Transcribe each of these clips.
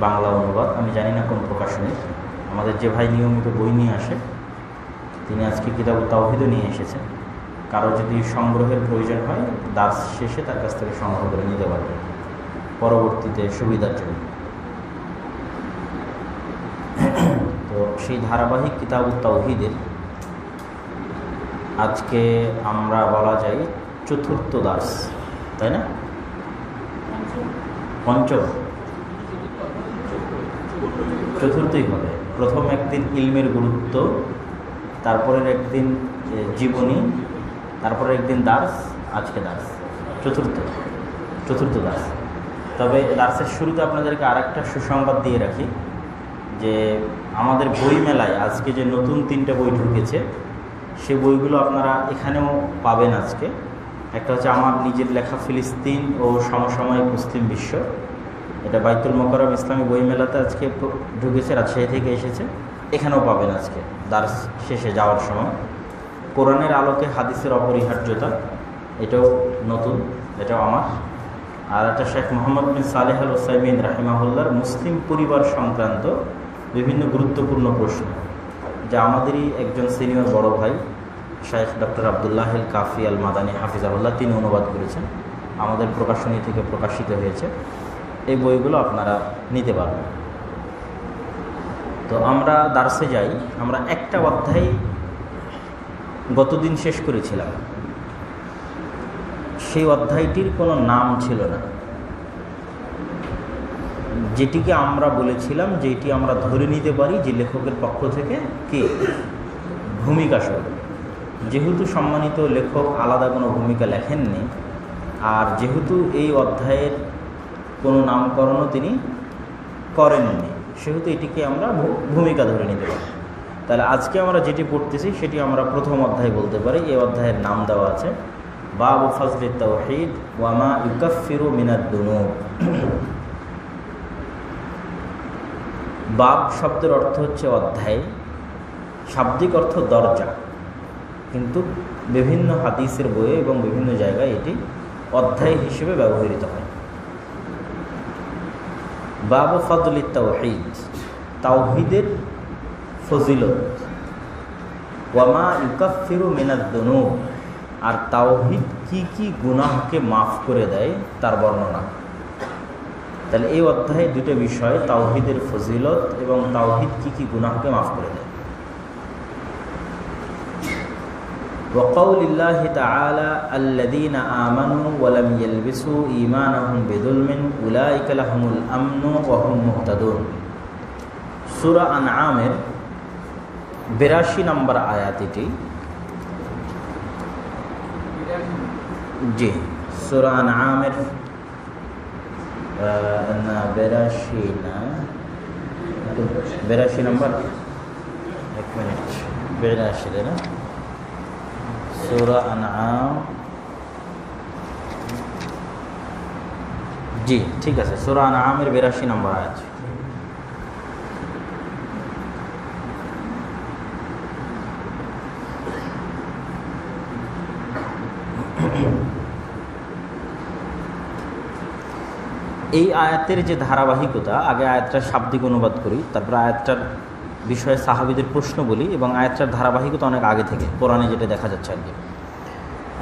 বাংলা অনুবাদ। আমি জানি না কোন প্রকাশনী। আমাদের যে ভাই নিয়মিত বই নিয়ে আসে, তিনি আজকে কিতাব তাওহীদও নিয়ে এসেছেন। কারো যদি সংগ্রহের প্রয়োজন হয়, দার্স শেষে তার কাছ থেকে সংগ্রহ করে নিতে পারবে পরবর্তীতে সুবিধার জন্য। তো সেই ধারাবাহিক কিতাব তাওহীদের আজকে আমরা বলা যায় চতুর্থ দার্স, তাই না? পঞ্চম, চতুর্থই হবে। প্রথম একদিন ইলমের গুরুত্ব, তারপরের একদিন জীবনী, তারপরে একদিন দার্স, আজকে দার্স, চতুর্থ দার্স। তবে দার্সের শুরুতে আপনাদেরকে আরেকটা সুসংবাদ দিয়ে রাখি যে আমাদের বই মেলায় আজকে যে নতুন 3টে বই ঢুকেছে, সে বইগুলো আপনারা এখানেও পাবেন আজকে। একটা হচ্ছে আমার নিজের লেখা ফিলিস্তিন ও সমসাময়িক মুসলিম বিশ্ব, এটা বাইতুল মোকাররম ইসলামী বই মেলাতে আজকে ঢুকেছে, রাজশাহী থেকে এসেছে। এখানেও পাবেন আজকে দার্স শেষে যাওয়ার সময়। কোরআনের আলোকে হাদিসের অপরিহার্যতা, এটাও নতুন, এটাও আমার। আর একটা শেখ মোহাম্মদ বিন সালেহ আল উসাইমিন রাহিমাহুল্লাহর মুসলিম পরিবার সংক্রান্ত বিভিন্ন গুরুত্বপূর্ণ প্রশ্ন, যা আমাদেরই একজন সিনিয়র বড় ভাই শেখ ডক্টর আবদুল্লাহ আল কাফি আল মাদানী হাফিজাহুল্লাহ, তিনি অনুবাদ করেছেন, আমাদের প্রকাশনী থেকে প্রকাশিত হয়েছে। এই বইগুলো আপনারা নিতে পারবেন। তো আমরা দার্সে যাই। আমরা একটা অধ্যায় গতদিন শেষ করেছিলাম, সেই অধ্যায়টির কোনো নাম ছিল না, যেটিকে আমরা বলেছিলাম যে এটি আমরা ধরে নিতে পারি যে লেখকের পক্ষ থেকে কে ভূমিকা স্বরূপ। যেহেতু সম্মানিত লেখক আলাদা কোনো ভূমিকা লেখেননি, আর যেহেতু এই অধ্যায়ের কোনো নামকরণও তিনি করেননি, সেহেতু এটিকে আমরা ভূমিকা ধরে নিতে পারি। তাহলে আজকে আমরা যেটি পড়তেছি সেটি আমরা প্রথম অধ্যায় বলতে পারি। এই অধ্যায়ের নাম দেওয়া আছে বাবু ফাজলিত তাওহীদ ওয়া মা ইউকাফিরু মিনাদ দুনুব। বাব শব্দের অর্থ হচ্ছে অধ্যায়, শাব্দিক অর্থ দরজা, কিন্তু বিভিন্ন হাদিসের বইয়ে এবং বিভিন্ন জায়গায় এটি অধ্যায় হিসেবে ব্যবহৃত হয়। বাবু ফাজলিত তাওহীদ, তাওহীদের ফজিলত, ওয়া মা ইউকাফিরু মিনাদ দুনুব, আর তাওহীদ কি কি গুনাহকে মাফ করে দেয় তার বর্ণনা। তাহলে এই অধ্যায়ে দুটো বিষয়, তাওহীদের ফজিলত এবং তাওহীদ কি কি গুনাহকে মাফ করে দেয়। ওয়া কাউলিল্লাহি তাআলা আল্লাযীনা আমানু ওয়া লাম ইয়ালবিসু ঈমানাহুম বিযুলমিন উলাইকা লাহুমুল আমনু ওয়া হুম মুহতাদুন। সূরা আনআমের 82 নম্বর আয়াত এটি। জি, সূরা আনআমের 82 নম্বর, এক মিনিট, 82 না, সূরা আনআম, জি ঠিক আছে, সূরা আনআমের 82 নম্বর আয়াত। এই আয়াতের যে ধারাবাহিকতা, আগে আয়াতটার শাব্দিক অনুবাদ করি, তারপর আয়াতটার বিষয়ে সাহাবীদের প্রশ্ন বলি, এবং আয়াতটার ধারাবাহিকতা অনেক আগে থেকে কোরআনে যেটা দেখা যাচ্ছে আর কি।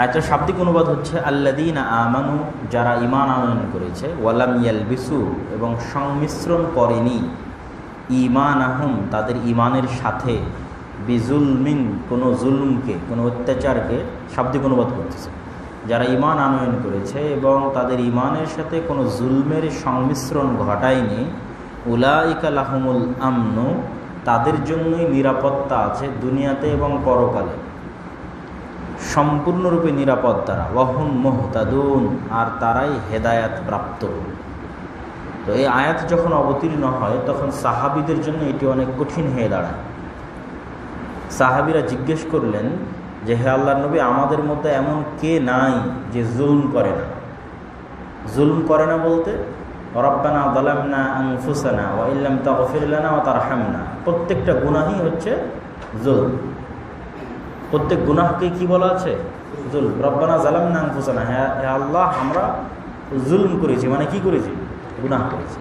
আয়াতটার শাব্দিক অনুবাদ হচ্ছে আল্লাযীনা আমানু, যারা ঈমান আনয়ন করেছে, ওয়ালাম ইয়ালবিসু, এবং সংমিশ্রণ করেনি, ঈমানাহুম, তাদের ঈমানের সাথে, বিজুলমিন, কোনো জুলমকে, কোনো অত্যাচারকে শাব্দিক অনুবাদ করতেছে। যারা ঈমান আনয়ন করেছে এবং তাদের ঈমানের সাথে কোনো জুলমের সংমিশ্রণ ঘটায়নি, উলাইকা লাহুমুল আমনু, তাদের জন্যই নিরাপত্তা আছে দুনিয়াতে এবং পরকালে, সম্পূর্ণরূপে নিরাপদ তারা, ওয়া হুম মুহতাদুন, আর তারাই হেদায়াত প্রাপ্ত। তো এই আয়াত যখন অবতীর্ণ হয় তখন সাহাবীদের জন্য এটি অনেক কঠিন হয়ে দাঁড়ায়। সাহাবীরা জিজ্ঞেস করলেন যে, হে আল্লাহর নবী, আমাদের মধ্যে এমন কে নাই যে জুলম করে না? জুলম করে না বলতে রব্বানা যালামনা আনফুসানা ওয়া ইল্লাম তাগফির লানা ওয়া তারহামনা, প্রত্যেকটা গুনাহই হচ্ছে জুলম। প্রত্যেক গুনাহকে কি বলা আছে? জুলম। রব্বানা যালামনা আনফুসানা, হে আল্লাহ, আমরা জুলম করেছি, মানে কি করেছি? গুনাহ করেছি।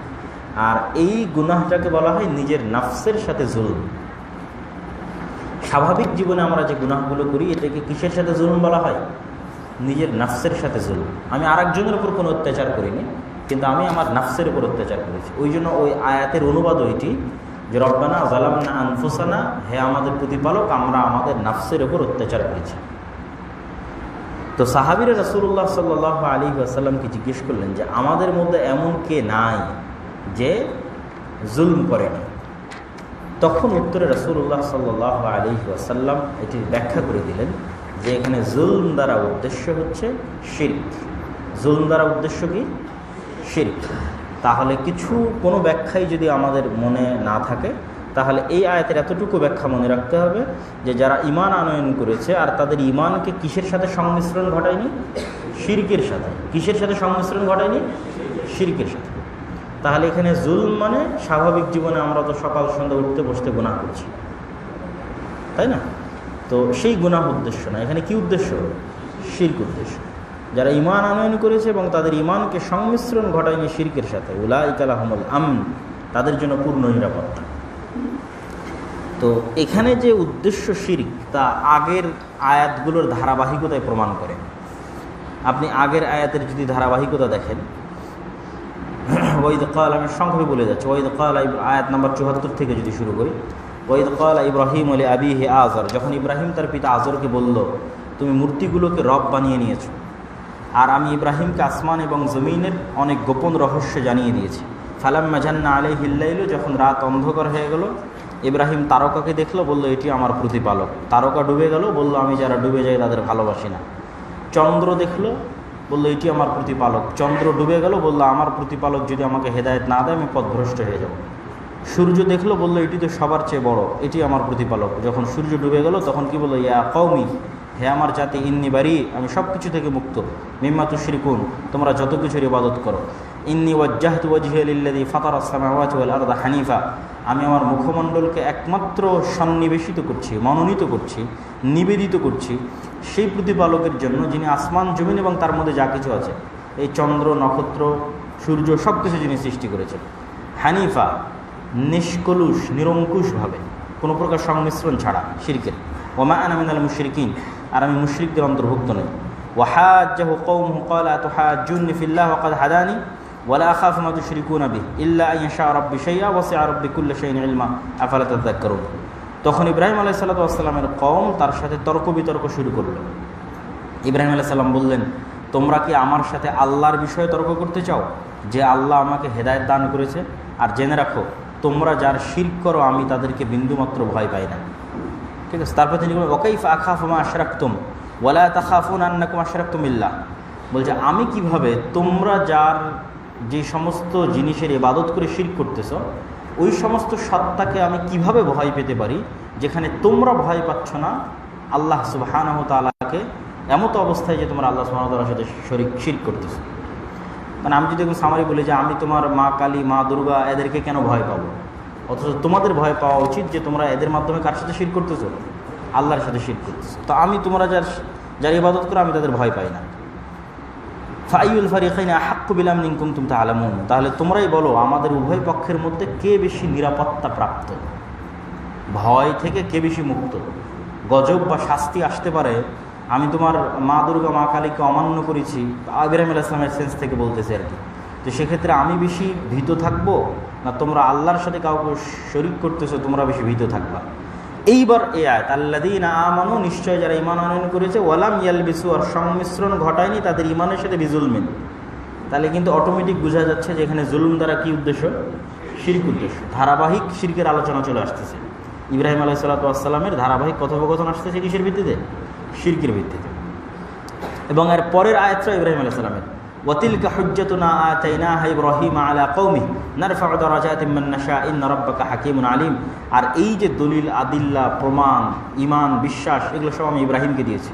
আর এই গুনাহটাকে বলা হয় নিজের নাফসের সাথে জুলুম। স্বাভাবিক জীবনে আমরা যে গুনাহগুলো করি এটাকে কিসের সাথে জুলুম বলা হয়? নিজের নাফসের সাথে জুলুম। আমি আরেকজনের উপর কোনো অত্যাচার করিনি, কিন্তু আমি আমার নাফসের উপর অত্যাচার করেছি। ওই জন্য ওই আয়াতের অনুবাদ ওইটি যে রব্বানা যালামনা আনফুসানা, হে আমাদের প্রতিপালক, আমরা আমাদের নাফসের উপর অত্যাচার করেছি। তো সাহাবীরা রাসূলুল্লাহ সাল্লাল্লাহু আলাইহি ওয়াসাল্লামকে জিজ্ঞেস করলেন যে আমাদের মধ্যে এমন কে নাই যে জুলম করে না? তখন উত্তরে রাসূলুল্লাহ সাল্লাল্লাহু আলাইহি ওয়াসাল্লাম এটি ব্যাখ্যা করে দিলেন যে এখানে জুলম দ্বারা উদ্দেশ্য হচ্ছে শিরক। জুলম দ্বারা উদ্দেশ্য কি? শিরক। তাহলে কোনো ব্যাখ্যাই যদি আমাদের মনে না থাকে, তাহলে এই আয়াতের এতটুকু ব্যাখ্যা মনে রাখতে হবে যে যারা ঈমান আনয়ন করেছে আর তাদের ঈমানকে কিসের সাথে সংমিশ্রণ ঘটায়নি? শিরকের সাথে। কিসের সাথে সংমিশ্রণ ঘটায়নি? শিরকের সাথে। তাহলে এখানে জুলম মানে স্বাভাবিক জীবনে আমরা তো সকাল সন্ধ্যা উঠতে বসতে গুনাহ করছি, তাই না? তো সেই গুনাহ উদ্দেশ্য না, এখানে কি উদ্দেশ্য? শিরক উদ্দেশ্য। যারা ঈমান আনয়ন করেছে এবং তাদের ঈমানকে সংমিশ্রণ ঘটায়নি শিরকের সাথে, উলাইকা লাহুমুল আমন, তাদের জন্য পূর্ণ নিরাপত্তা। তো এখানে যে উদ্দেশ্য শিরক, তা আগের আয়াতগুলোর ধারাবাহিকতায় প্রমাণ করে। আপনি আগের আয়াতের যদি ধারাবাহিকতা দেখেন, ওয়াইদ ক্বালা, আমি সংক্ষেপে বলে যাচ্ছি, ওয়াইদ ক্বালা, আয়াত নাম্বার ৭৪ থেকে যদি শুরু করি, ওয়াইদ ক্বালা ইব্রাহিম লি আবিহি আযর, যখন ইব্রাহিম তার পিতা আযরকে বলল তুমি মূর্তিগুলোকে রব বানিয়ে নিয়েছো, আর আমি ইব্রাহিমকে আসমান এবং জমিনের অনেক গোপন রহস্য জানিয়ে দিয়েছি। ফালাম্মা জান্না আলাইহিল লাইলু, যখন রাত অন্ধকার হয়ে গেল, ইব্রাহিম তারকাকে দেখলো, বলল এটি আমার প্রতিপালক। তারকা ডুবে গেল, বলল আমি যারা ডুবে যায় তাদের ভালোবাসি না। চন্দ্র দেখলো, বলল এটি আমার প্রতিপালক। চন্দ্র ডুবে গেল, বলল আমার প্রতিপালক যদি আমাকে হেদায়েত না দেয় আমি পথভ্রষ্ট হয়ে যাব। সূর্য দেখলো, বলল এটি তো সবার চেয়ে বড়, এটি আমার প্রতিপালক। যখন সূর্য ডুবে গেল তখন কি বলল? ইয়া কওমি, হে আমার জাতি, ইন্নি বারি, আমি সব কিছু থেকে মুক্ত, মিম্মা তুশরিকুন, তোমরা যত কিছুর ইবাদত করো। ইন্নি ওয়াজ্জাহতু ওয়াজহিয়া লিল্লাযী ফাতারাস সামাওয়াতি ওয়াল আরদা হানিফা, আমি আমার মুখমণ্ডলকে একমাত্র সন্নিবেশিত করছি, মনোনীত করছি, নিবেদিত করছি সেই প্রতিপালকের জন্য যিনি আসমান জমিন এবং তার মধ্যে যা কিছু আছে, এই চন্দ্র নক্ষত্র সূর্য সব কিছু যিনি সৃষ্টি করেছেন। হানিফা, নিষ্কলুষ নিরঙ্কুশভাবে, কোনো প্রকার সংমিশ্রণ ছাড়া শিরকের। ওয়া মা আনা মিনাল মুশরিকিন, আর আমি মুশরিকদের অন্তর্ভুক্ত নই। ওয়াহাজ্জাহু কওমুহু ক্বালা আতুহাজ্জুনি ফিল্লাহি ওয়া ক্বাদ হাদানি ওয়ালা আখাফু মা তুশরিকুনা বিহি ইল্লা আন ইয়াশা রাব্বি শাইআ ওয়াসি'a রাব্বি কুল্লি শাইইন ইলমা আফালা তাযাক্কারুন। তখন ইব্রাহিম আলাইহিস সালাতু ওয়াস সালামের কওম তার সাথে তর্ক বিতর্ক শুরু করল। ইব্রাহিম আলাইহিস সালাম বললেন, তোমরা কি আমার সাথে আল্লাহর বিষয়ে তর্ক করতে চাও, যে আল্লাহ আমাকে হেদায়েত দান করেছে? আর জেনে রাখো, তোমরা যার শিরক করো আমি তাদেরকে বিন্দুমাত্র ভয় পাই না। ঠিক আছে। তারপর তিনি বলেন, ওয়াকাইফা আখাফু মা আশরাকতুম ওয়ালা তাখাফুনা আন্নাকুম আশরাকতুম বিল্লাহ, বলছে আমি কিভাবে তোমরা যে সমস্ত জিনিসের ইবাদত করে শিরক করতেছ, ওই সমস্ত সত্তাকে আমি কিভাবে ভয় পেতে পারি যেখানে তোমরা ভয় পাচ্ছ না আল্লাহ সুবহানাহু ওয়া তাআলাকে, এমত অবস্থায় যে তোমরা আল্লাহ সুবহানাহু ওয়া তাআলার সাথে শিরক করতেছ। মানে আমি যদি এখন সামারি বলি যে আমি তোমার মা কালী, মা দুর্গা, এদেরকে কেন ভয় পাবো, অথচ তোমাদের ভয় পাওয়া উচিত যে তোমরা এদের মাধ্যমে কার সাথে শিরক করতেছো? আল্লাহর সাথে শিরক করতেছো। তো তোমরা যার ইবাদত করো আমি তাদের ভয় পাই না। ফাইউল ফারিকাইনি আহাক্কু বিল আমনি ইন কুনতুম তা'লামুন, তাহলে তোমরাই বলো আমাদের উভয় পক্ষের মধ্যে কে বেশি নিরাপত্তা প্রাপ্ত, ভয় থেকে কে বেশি মুক্ত। গজব বা শাস্তি আসতে পারে, আমি তোমার মা দুর্গা, মা কালীকে অমান্য করেছি, ইব্রাহিম আলাইহিস সালামের সেন্স থেকে বলতেছে আর কি। তো সেক্ষেত্রে আমি বেশি ভীত থাকবো, না তোমরা আল্লাহর সাথে কাউকে শরীক করতেছো তোমরা বেশি ভীত থাকবা? এইবার এই আয়াত, আল্লাযীনা আমানু, নিশ্চয় যারা ঈমান আনয়ন করেছে, ওয়ালাম ইয়ালবিসু, আর সংমিশ্রণ ঘটায়নি তাদের ঈমানের সাথে বিজুলমিন। তাহলে কিন্তু অটোমেটিক বোঝা যাচ্ছে যে এখানে জুলুম দ্বারা কি উদ্দেশ্য? শিরক উদ্দেশ্য। ধারাবাহিক শিরকের আলোচনা চলে আসতেছে। ইব্রাহিম আলাইহিস সালাতু ওয়াস সালামের ধারাবাহিক কথোপকথন আসতেছে কিসের ভিত্তিতে? শিরকের ভিত্তিতে। এবং এর পরের আয়াতটা ইব্রাহিম আলাইহিস সালামের, ওয়াতিলকা হুজ্জাতুনা আতাইনাহা ইব্রাহিমা আলা কওমিহি নারফাউ দারাজাতিম মান নাশা ইন্না রাব্বাকা হাকীমুন আলীম। আর এই যে দলিল, আদিল্লা, প্রমাণ, ঈমান, বিশ্বাস, এগুলো সব আমি ইব্রাহিমকে দিয়েছি।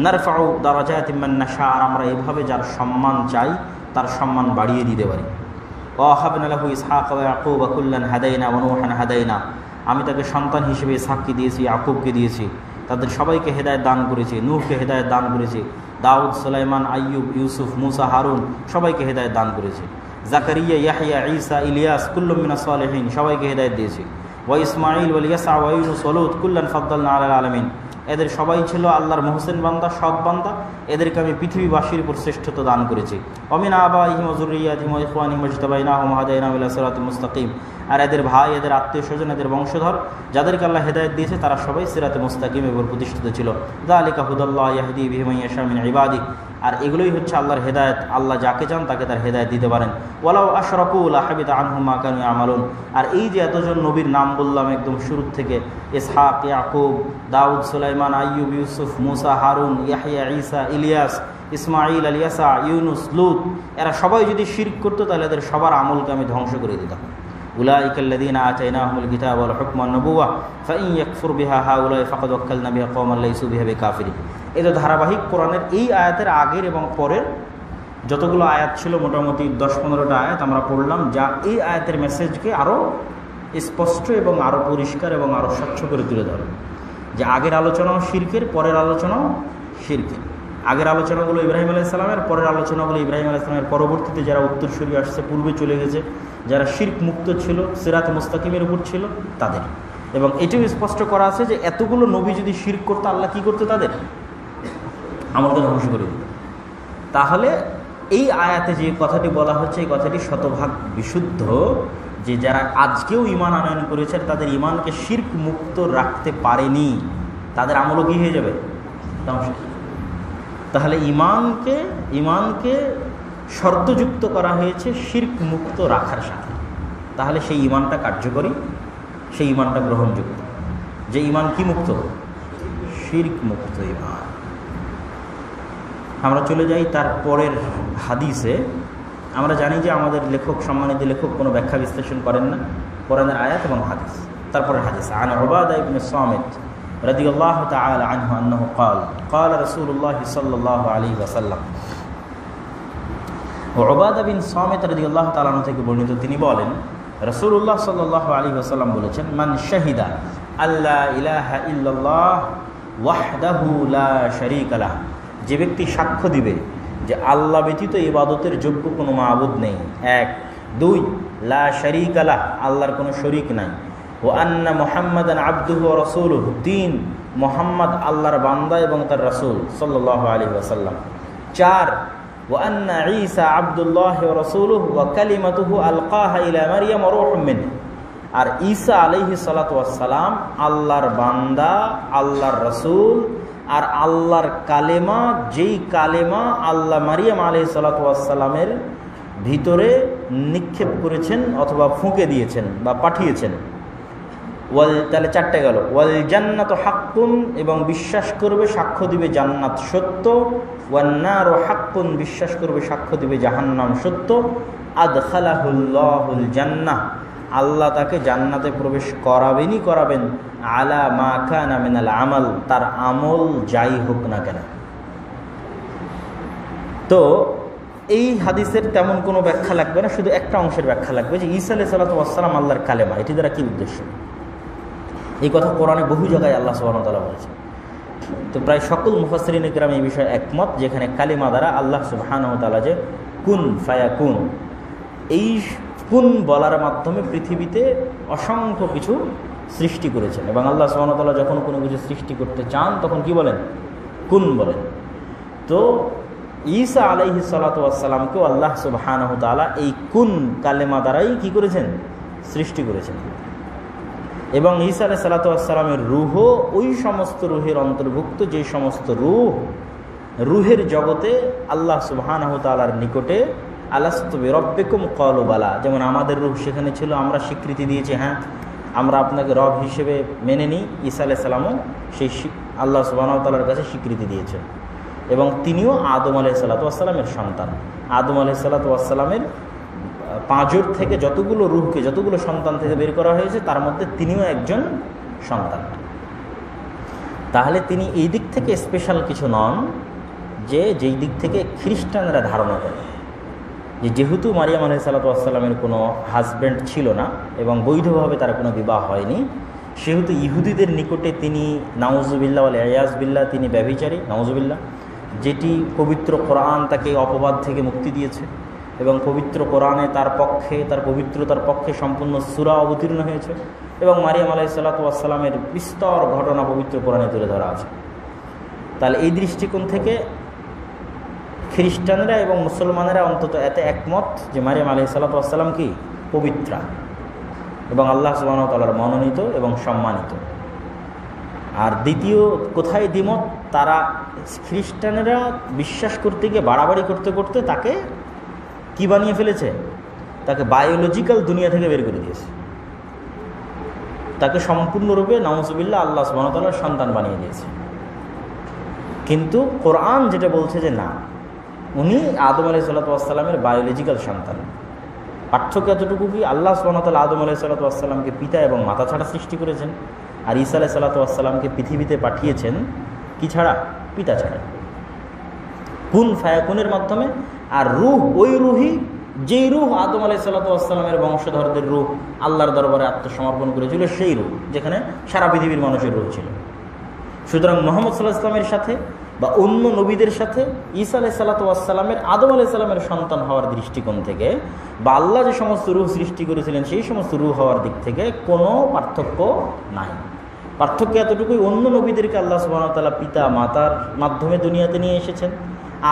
নারফাউ দারাজাতিম মান নাশা, আর আমরা এইভাবে যার সম্মান চাই তার সম্মান বাড়িয়ে দিতে পারি। ওয়াহাবনা লাহু ইসহাক ওয়া ইয়াকুব কুল্লান হাদাইনা ওয়া নূহান হাদাইনা, আমি তাকে সন্তান হিসেবে ইসহাককে দিয়েছি, ইয়াকুবকে দিয়েছি, তাদের সবাইকে হেদায়েত দান করেছি। নূহকে হেদায়েত দান করেছি, দাউদ, সুলাইমান, আইয়ুব, ইউসুফ, মুসা, হারুন, সবাইকে হেদায়েত দান করেছি। জাকারিয়া, ইয়াহইয়া, ঈসা, ইলিয়াস কুল্লুম মিনাস সালিহিন, সবাইকে হেদায়েত দিয়েছি। ওয়া ইসমাঈল ওয়া ইয়াসা ওয়া ইউনুস ওয়া লূত কুল্লান ফাদ্দালনা আলাল আলামিন, এদের সবাই ছিল আল্লাহর মুহসিন বান্দা, সৎ বান্দা, এদেরকে আমি পৃথিবীবাসীর উপর শ্রেষ্ঠত্ব দান করেছি। অমিন আবাইহিম ওয়া যুররিয়াতিহিম ওয়া ইখওয়ানিহিম ইজতাবাইনাহুম ওয়া হাদাইনাহুম ইলা সিরাতিল মুস্তাকিম, আর এদের ভাই, এদের আত্মীয় স্বজন, এদের বংশধর যাদেরকে আল্লাহ হেদায়েত দিয়েছে তারা সবাই সিরাতে মুস্তাকিমের উপর প্রতিষ্ঠিত ছিল। যালিকা হুদাল্লাহ ইয়াহদি বিহি মান ইয়াশা মিন ইবাদিহি, আর এগুলোই হচ্ছে আল্লাহর হেদায়েত, আল্লাহ যাকে চান তাকে তার হেদায়েত দিতে পারেন। ওয়ালাউ আশরাকু লাহাবিতা আনহুম মা কানু ইয়ামালুন, আর এই যে এতজন নবীর নাম বললাম একদম শুরু থেকে, ইসহাক, ইয়াকুব, দাউদ, সুলাইমান, আইয়ুব, ইউসুফ, মুসা, হারুন, ইয়াহইয়া, ঈসা, ইলিয়াস, ইসমাঈল, ইয়াসা, ইউনুস, লূত, এরা সবাই যদি শিরক করতো তাহলে এদের সবার আমলকে আমি ধ্বংস করে দিতাম। উলাইকাল্লাযীনা আতাইনাহুমুল কিতাবা ওয়াল হুকমা ওয়ান নবুওয়া ফাইন ইয়াকফুর বিহা হাউলাই ফাকাদ ওয়াক্কালনা বিহা কওমান লাইসু বিহা বিকাফিরিন। এই তো ধারাবাহিক কোরআনের এই আয়াতের আগের এবং পরের যতগুলো আয়াত ছিল, মোটামুটি 10-15টা আয়াত আমরা পড়লাম, যা এই আয়াতের মেসেজকে আরও স্পষ্ট এবং আরও পরিষ্কার এবং আরও স্বচ্ছ করে তুলে ধরে। যে আগের আলোচনাও শিরকের, পরের আলোচনাও শিরকের। আগের আলোচনাগুলো ইব্রাহিম আলাইহিস সালামের, পরের আলোচনাগুলো ইব্রাহিম আলাইহিস সালামের পরবর্তীতে যারা উত্তরসূরি আসছে, পূর্বে চলে গেছে, যারা শিরক মুক্ত ছিল, সিরাত মুস্তাকিমের উপর ছিল তাদের। এবং এটাও স্পষ্ট করা আছে যে এতগুলো নবী যদি শিরক করতো, আল্লাহ কী করতো? তাদের আমলকে ধ্বংস করে দিত। তাহলে এই আয়াতে যে কথাটি বলা হচ্ছে, এই কথাটি শতভাগ বিশুদ্ধ, যে যারা আজকেও ঈমান আনয়ন করেছে তাদের ঈমানকে শিরক মুক্ত রাখতে পারেনি, তাদের আমলও কী হয়ে যাবে? ধ্বংস। তাহলে ঈমানকে শর্তযুক্ত করা হয়েছে শিরক মুক্ত রাখার সাথে। তাহলে সেই ঈমানটা কার্যকরী, সেই ঈমানটা গ্রহণযোগ্য। যে ঈমান কি মুক্ত? শিরক মুক্ত ঈমান। আমরা চলে যাই তার পরের হাদিসে। আমরা জানি যে আমাদের লেখক, সম্মানিত লেখক, কোনো ব্যাখ্যা বিশ্লেষণ করেন না, কোরআনের আয়াত এবং হাদিস। তারপরের হাদিস, আন উবাদা ইবনে সামিত রাদিয়াল্লাহু তাআলা আনহু আন্নাহু قال رسول الله صلى الله عليه وسلم। উবাদা বিন সামিত রাদিয়াল্লাহু তাআলা আনহু থেকে বর্ণিত, তিনি বলেন রাসূলুল্লাহ সাল্লাল্লাহু আলাইহি ওয়াসাল্লাম বলেছেন, মান শাহিদা আল্লা ইলাহা ইল্লাল্লাহ ওয়াহদাহু লা শারীকা লাহ, যে ব্যক্তি সাক্ষ্য দিবে যে আল্লাহ ব্যতীত ইবাদতের যোগ্য কোনো মাবুদ নেই, 1, 2 লা শারীকা লাহ, আল্লাহর কোনো শরীক নাই, ও আন্না মুহাম্মাদান আবদুহু ওয়া রাসূলুহু, 3 মুহাম্মদ আল্লাহর বান্দা এবং তার রাসূল সাল্লাল্লাহু আলাইহি ওয়াসাল্লাম, 4 ওয়া আন্না ঈসা আবদুল্লাহি ওয়া রাসূলুহু ওয়া কালিমাতুহু আলকাহা ইলা মারইয়াম ওয়া রূহুম মিনহু, আর ঈসা আলাইহিস সালাতু ওয়াস সালাম আল্লাহর বান্দা, আল্লাহর রাসূল, আর আল্লাহর কালেমা, যেই কালেমা আল্লাহ মারিয়াম আলাইহিস সালাতু ওয়াস সালামের ভিতরে নিক্ষেপ করেছেন অথবা ফুঁকে দিয়েছেন বা পাঠিয়েছেন। তাহলে 4টে গেল। ওয়াল জান্নাতু হাক্কুন, এবং বিশ্বাস করবে, সাক্ষ্য দিবে জান্নাত সত্য। ওয়ান নারু হাক্কুন, বিশ্বাস করবে, সাক্ষ্য দিবে জাহান্নাম সত্য। আদখালাহুল্লাহুল জান্নাহ, আল্লাহ তাকে জান্নাতে প্রবেশ করাবেন আলা মা কানা মিনাল আমাল, তার আমল যাই হোক না কেন। তো এই হাদিসের তেমন কোনো ব্যাখ্যা লাগবে না, শুধু একটা অংশের ব্যাখ্যা লাগবে, যে ঈসা আলাইহিস সালাতু ওয়াস সালাম আল্লাহর কালেমা, এটি দ্বারা কী উদ্দেশ্য? এই কথা কোরআনে বহু জায়গায় আল্লাহ সুবহানাহু ওয়া তাআলা বলেছেন। তো প্রায় সকল মুফাসসিরিন কিরাম এই বিষয়ে একমত, যেখানে কালিমা দ্বারা আল্লাহ সুবহানাহু ওয়া তাআলা যে কুন ফায়াকুন, এই কুন বলার মাধ্যমে পৃথিবীতে অসংখ্য কিছু সৃষ্টি করেছেন। এবং আল্লাহ সুবহানাহু ওয়া তাআলা যখন কোনো কিছু সৃষ্টি করতে চান তখন কি বলেন? কুন বলেন। তো ঈসা আলাইহিস সালাতু ওয়াস সালামকেও আল্লাহ সুবহানাহু ওয়া তাআলা এই কুন কালেমা দ্বারাই কি করেছেন? সৃষ্টি করেছেন। এবং ঈসা আলাইহিস সালাতু ওয়াস সালামের রূহও ওই সমস্ত রূহের অন্তর্ভুক্ত যে সমস্ত রূহের জগতে আল্লাহ সুবহানাহু ওয়া তাআলার নিকটে আলাস্তু বিরাব্বিকুম ক্বালু বালা, যেমন আমাদের রূহ সেখানে ছিল, আমরা স্বীকৃতি দিয়েছি, হ্যাঁ আমরা আপনাকে রব হিসেবে মেনে নিই। ঈসা আলাইহিস সালামও সেই আল্লাহ সুবহানাহু ওয়া তাআলার কাছে স্বীকৃতি দিয়েছেন। এবং তিনিও আদম আলাইহিস সালাতু ওয়াস সালামের সন্তান। আদম আলাইহিস সালাতু ওয়াস সালামের পাঁজর থেকে যতগুলো রূহকে, যতগুলো সন্তান থেকে বের করা হয়েছে, তার মধ্যে তিনিও একজন সন্তান। তাহলে তিনি এই দিক থেকে স্পেশাল কিছু নন, যেই দিক থেকে খ্রিস্টানরা ধারণা করে যে যেহেতু মারিয়াম আলাইহিস সালাতু ওয়াস সালামের কোনো হাজব্যান্ড ছিল না এবং বৈধভাবে তার কোনো বিবাহ হয়নি, সেহেতু ইহুদিদের নিকটে তিনি নাউজুবিল্লাহ ওয়াল ইয়াজবিল্লাহ, তিনি ব্যভিচারী, নাউজুবিল্লাহ, যেটি পবিত্র কোরআন তাকে অপবাদ থেকে মুক্তি দিয়েছে। এবং পবিত্র কোরআনে তার পক্ষে, তার পবিত্রতার পক্ষে সম্পূর্ণ সূরা অবতীর্ণ হয়েছে এবং মারিয়াম আলাইহিসসালাতু ওয়াসসালামের বিস্তর ঘটনা পবিত্র কোরআনে তুলে ধরা আছে। তাহলে এই দৃষ্টিকোণ থেকে খ্রিস্টানরা এবং মুসলমানেরা অন্তত এতে একমত যে মারিয়াম আলাইহিসসালাতু ওয়াসসালাম কি পবিত্রা এবং আল্লাহ সুবহানাহু ওয়া তাআলার মনোনীত এবং সম্মানিত। আর দ্বিতীয় কোথায় দ্বিমত, তারা খ্রিস্টানেরা বিশ্বাস করতে গিয়ে বাড়াবাড়ি করতে করতে তাকে কি বানিয়ে ফেলেছে, তাকে বায়োলজিক্যাল দুনিয়া থেকে বের করে দিয়েছে, তাকে সম্পূর্ণরূপে নাউজুবিল্লাহ আল্লাহ সুবহানাহু ওয়া তাআলার সন্তান বানিয়ে দিয়েছে। কিন্তু কোরআন যেটা বলছে যে না, উনি আদম আলাইহিসসালাতু ওয়াসসালামের বায়োলজিক্যাল সন্তান। পার্থক্য এতটুকু কি, আল্লাহ সুবহানাহু ওয়া তাআলা আদম আলাইহিসসালাতু ওয়াসসালামকে পিতা এবং মাতা ছাড়া সৃষ্টি করেছেন, আর ঈসা আলাইহিসসালাতু ওয়াসসালামকে পৃথিবীতে পাঠিয়েছেন কি ছাড়া, পিতা ছাড়া, কুন ফায়াকুনের মাধ্যমে। আর রূহ ওই রূহই, যেই রূহ আদম আলাইহিসসালাতু ওয়াসসালামের বংশধরদের রূহ আল্লাহর দরবারে আত্মসমর্পণ করেছিল, সেই রূহ যেখানে সারা পৃথিবীর মানুষের রূহ ছিল। সুতরাং মুহাম্মদ সাল্লাল্লাহু আলাইহি ওয়াসাল্লামের সাথে বা অন্য নবীদের সাথে ঈসা আলাইহিসসালাতু ওয়াসসালামের আদম আলাইহিসসালামের সন্তান হওয়ার দৃষ্টিকোণ থেকে বা আল্লাহ যে সমস্ত রূহ সৃষ্টি করেছিলেন সেই সমস্ত রূহ হওয়ার দিক থেকে কোনো পার্থক্য নাই। পার্থক্য এতটুকুই, অন্য নবীদেরকে আল্লাহ সুবহানাহু ওয়া তাআলা পিতা মাতার মাধ্যমে দুনিয়াতে নিয়ে এসেছেন,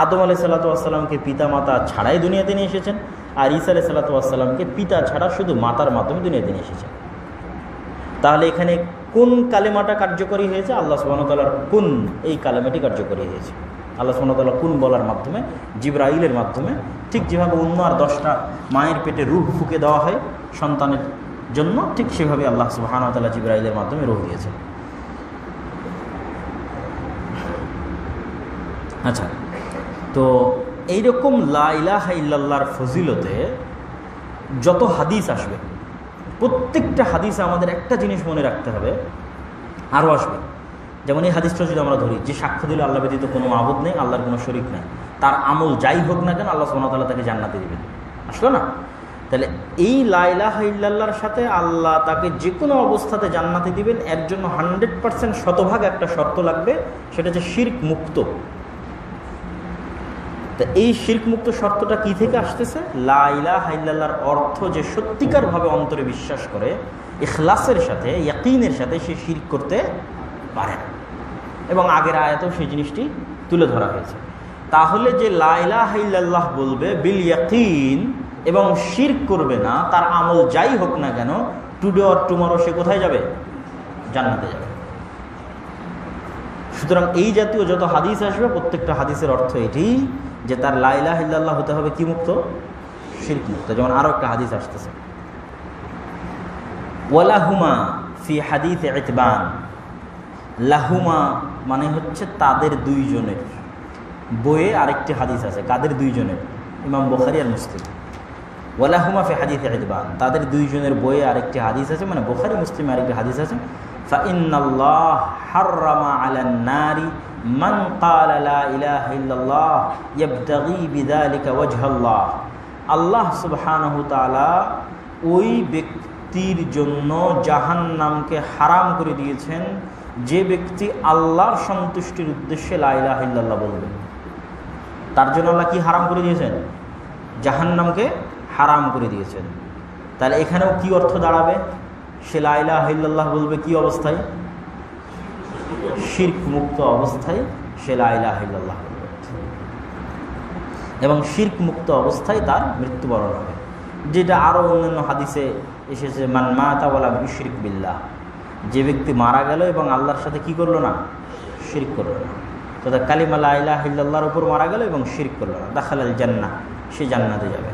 আদম আলাইহিসসালাতু ওয়াসসালামকে পিতা মাতা ছাড়াই দুনিয়াতে নিয়ে এসেছেন, আর ঈসা আলাইহিসসালাতু ওয়াসসালামকে পিতা ছাড়া শুধু মাতার মাধ্যমে দুনিয়াতে নিয়ে এসেছেন। তাহলে এখানে কোন কালেমাটা কার্যকরী হয়েছে, আল্লাহ সুবহানাহু ওয়া তাআলার কোন, এই কালেমাটি কার্যকরী হয়েছে আল্লাহ সুবহানাহু ওয়া তাআলা কোন বলার মাধ্যমে, জিবরাইলের মাধ্যমে। ঠিক যেভাবে অন্য আর 10টা মায়ের পেটে রূহ ফুঁকে দেওয়া হয় সন্তানের জন্য, ঠিক সেভাবে আল্লাহ সুবহানাহু ওয়া তাআলা জিবরাইলের মাধ্যমে রূহ দিয়েছেন। আচ্ছা, তো এইরকম লা ইলাহা ইল্লাল্লাহর ফজিলতে যত হাদিস আসবে, প্রত্যেকটা হাদিসে আমাদের একটা জিনিস মনে রাখতে হবে, আরও আসবে। যেমন এই হাদিসটা যদি আমরা ধরি, যে সাক্ষ্য দিল আল্লাহ ব্যতীত কোনো মাবুদ নেই, আল্লাহর কোনো শরীক নেই, তার আমল যাই হোক না কেন আল্লাহ সুবহানাহু ওয়া তাআলা তাকে জান্নাতে দিবেন, আসলো না? তাহলে এই লা ইলাহা ইল্লাল্লাহর সাথে আল্লাহ তাকে যে কোনো অবস্থাতে জান্নাতে দিবেন, এর জন্য 100% শতভাগ একটা শর্ত লাগবে, সেটা হচ্ছে শিরক মুক্ত। তা এই শিরক মুক্ত শর্তটা কি থেকে আসতেছে? লা ইলাহা ইল্লাল্লাহর অর্থ যে সত্যিকারভাবে অন্তরে বিশ্বাস করে, ইখলাসের সাথে, ইয়াকিনের সাথে সে শিরক করতে পারে না। এবং আগের আয়াতেও সেই জিনিসটি তুলে ধরা হয়েছে। তাহলে যে লা ইলাহা ইল্লাল্লাহ বলবে বিল ইয়াকিন এবং শিরক করবে না, তার আমল যাই হোক না কেন, টুডে অর টুমরো সে কোথায় যাবে? জান্নাতে যাবে। সুতরাং এই জাতীয় যত হাদিস আসবে, প্রত্যেকটা হাদিসের অর্থ এটি যে তার লা ইলাহা ইল্লাল্লাহ হতে হবে কি মুক্ত? শিরক মুক্ত। যেমন আরো একটা হাদিস আসতেছে, ওয়ালাহুমা ফি হাদিস ইতবান। লাহুমা মানে হচ্ছে তাদের দুইজনের। বইয়ে আরেকটি হাদিস আছে, কাদের দুইজনের? ইমাম বুখারী আর মুসলিম। ওয়ালাহুমা ফি হাদিস ইতবান, তাদের দুইজনের বইয়ে আরেকটি হাদিস আছে, মানে বুখারী মুসলিমে আরেকটি হাদিস আছে, ফাইন্নাল্লাহ হাররামা আলান নারি মান ক্বালা লা ইলাহা ইল্লাল্লাহ ইয়াবতাগি বিযালিকা ওয়াজহাল্লাহ। আল্লাহ সুবহানাহু ওয়া তাআলা ওই ব্যক্তির জন্য জাহান্নামকে হারাম করে দিয়েছেন যে ব্যক্তি আল্লাহর সন্তুষ্টির উদ্দেশ্যে লা ইলাহা ইল্লাল্লাহ বলবে। তার জন্য আল্লাহ কি হারাম করে দিয়েছেন? জাহান্নামকে হারাম করে দিয়েছেন। তাহলে এখানেও কি অর্থ দাঁড়াবে? সে লা ইলাহা ইল্লাল্লাহ বলবে কি অবস্থায়? শিরক মুক্ত অবস্থায় সে লা ইলাহা ইল্লাল্লাহ বলবে, এবং শিরক মুক্ত অবস্থায় তার মৃত্যুবরণ হবে। যেটা আরও অন্যান্য হাদিসে এসেছে, মান মাতা ওয়া লাম ইউশরিক বিল্লাহ, যে ব্যক্তি মারা গেল এবং আল্লাহর সাথে কি করলো না? শিরক করলো না। তো তার কালিমা লা ইলাহা ইল্লাল্লাহর উপর মারা গেল এবং শিরক করলো না, দাখালাল জান্নাহ, সে জান্নাতে যাবে।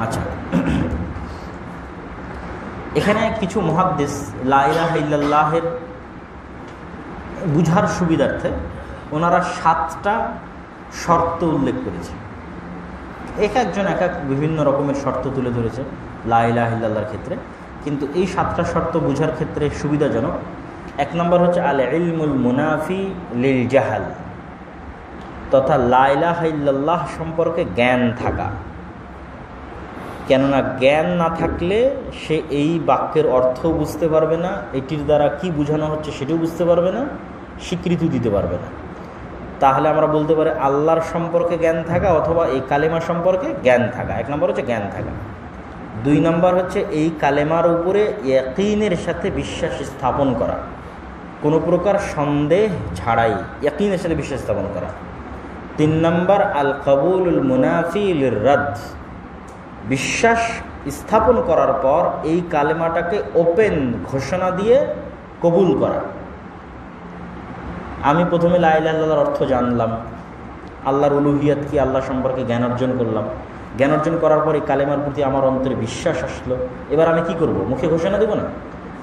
আচ্ছা, এখানে কিছু মুহাদ্দিস লা ইলাহা ইল্লাল্লাহের বুঝার সুবিধার্থে ওনারা 7টা শর্ত উল্লেখ করেছে। এক একজন এক এক বিভিন্ন রকমের শর্ত তুলে ধরেছে লা ইলাহা ইল্লাল্লাহর ক্ষেত্রে, কিন্তু এই 7টা শর্ত বুঝার ক্ষেত্রে সুবিধাজনক। 1 নম্বর হচ্ছে আল ইলমুল মুনাফি লিল জাহাল, তথা লা ইলাহা ইল্লাল্লাহ সম্পর্কে জ্ঞান থাকা। কেননা জ্ঞান না থাকলে সে এই বাক্যের অর্থ বুঝতে পারবে না, এটির দ্বারা কি বোঝানো হচ্ছে সেটাও বুঝতে পারবে না, স্বীকৃতি দিতে পারবে না। তাহলে আমরা বলতে পারি আল্লাহর সম্পর্কে জ্ঞান থাকা অথবা এই কালেমা সম্পর্কে জ্ঞান থাকা। 1 নম্বর হচ্ছে জ্ঞান থাকা। 2 নম্বর হচ্ছে এই কালেমার উপরে ইয়াকিনের সাথে বিশ্বাস স্থাপন করা, কোনো প্রকার সন্দেহ ছাড়াই ইয়াকিনের সাথে বিশ্বাস স্থাপন করা। 3 নম্বর আল কবুলুল মুনাফি লির রাদ, বিশ্বাস স্থাপন করার পর এই কালেমাটাকে ওপেন ঘোষণা দিয়ে কবুল করা। আমি প্রথমে লা ইলাহা ইল্লাল্লাহর অর্থ জানলাম, আল্লাহর উলুহিয়াত কি, আল্লাহ সম্পর্কে জ্ঞান অর্জন করলাম। জ্ঞান অর্জন করার পর এই কালেমার প্রতি আমার অন্তরে বিশ্বাস আসলো। এবার আমি কি করব? মুখে ঘোষণা দেব না,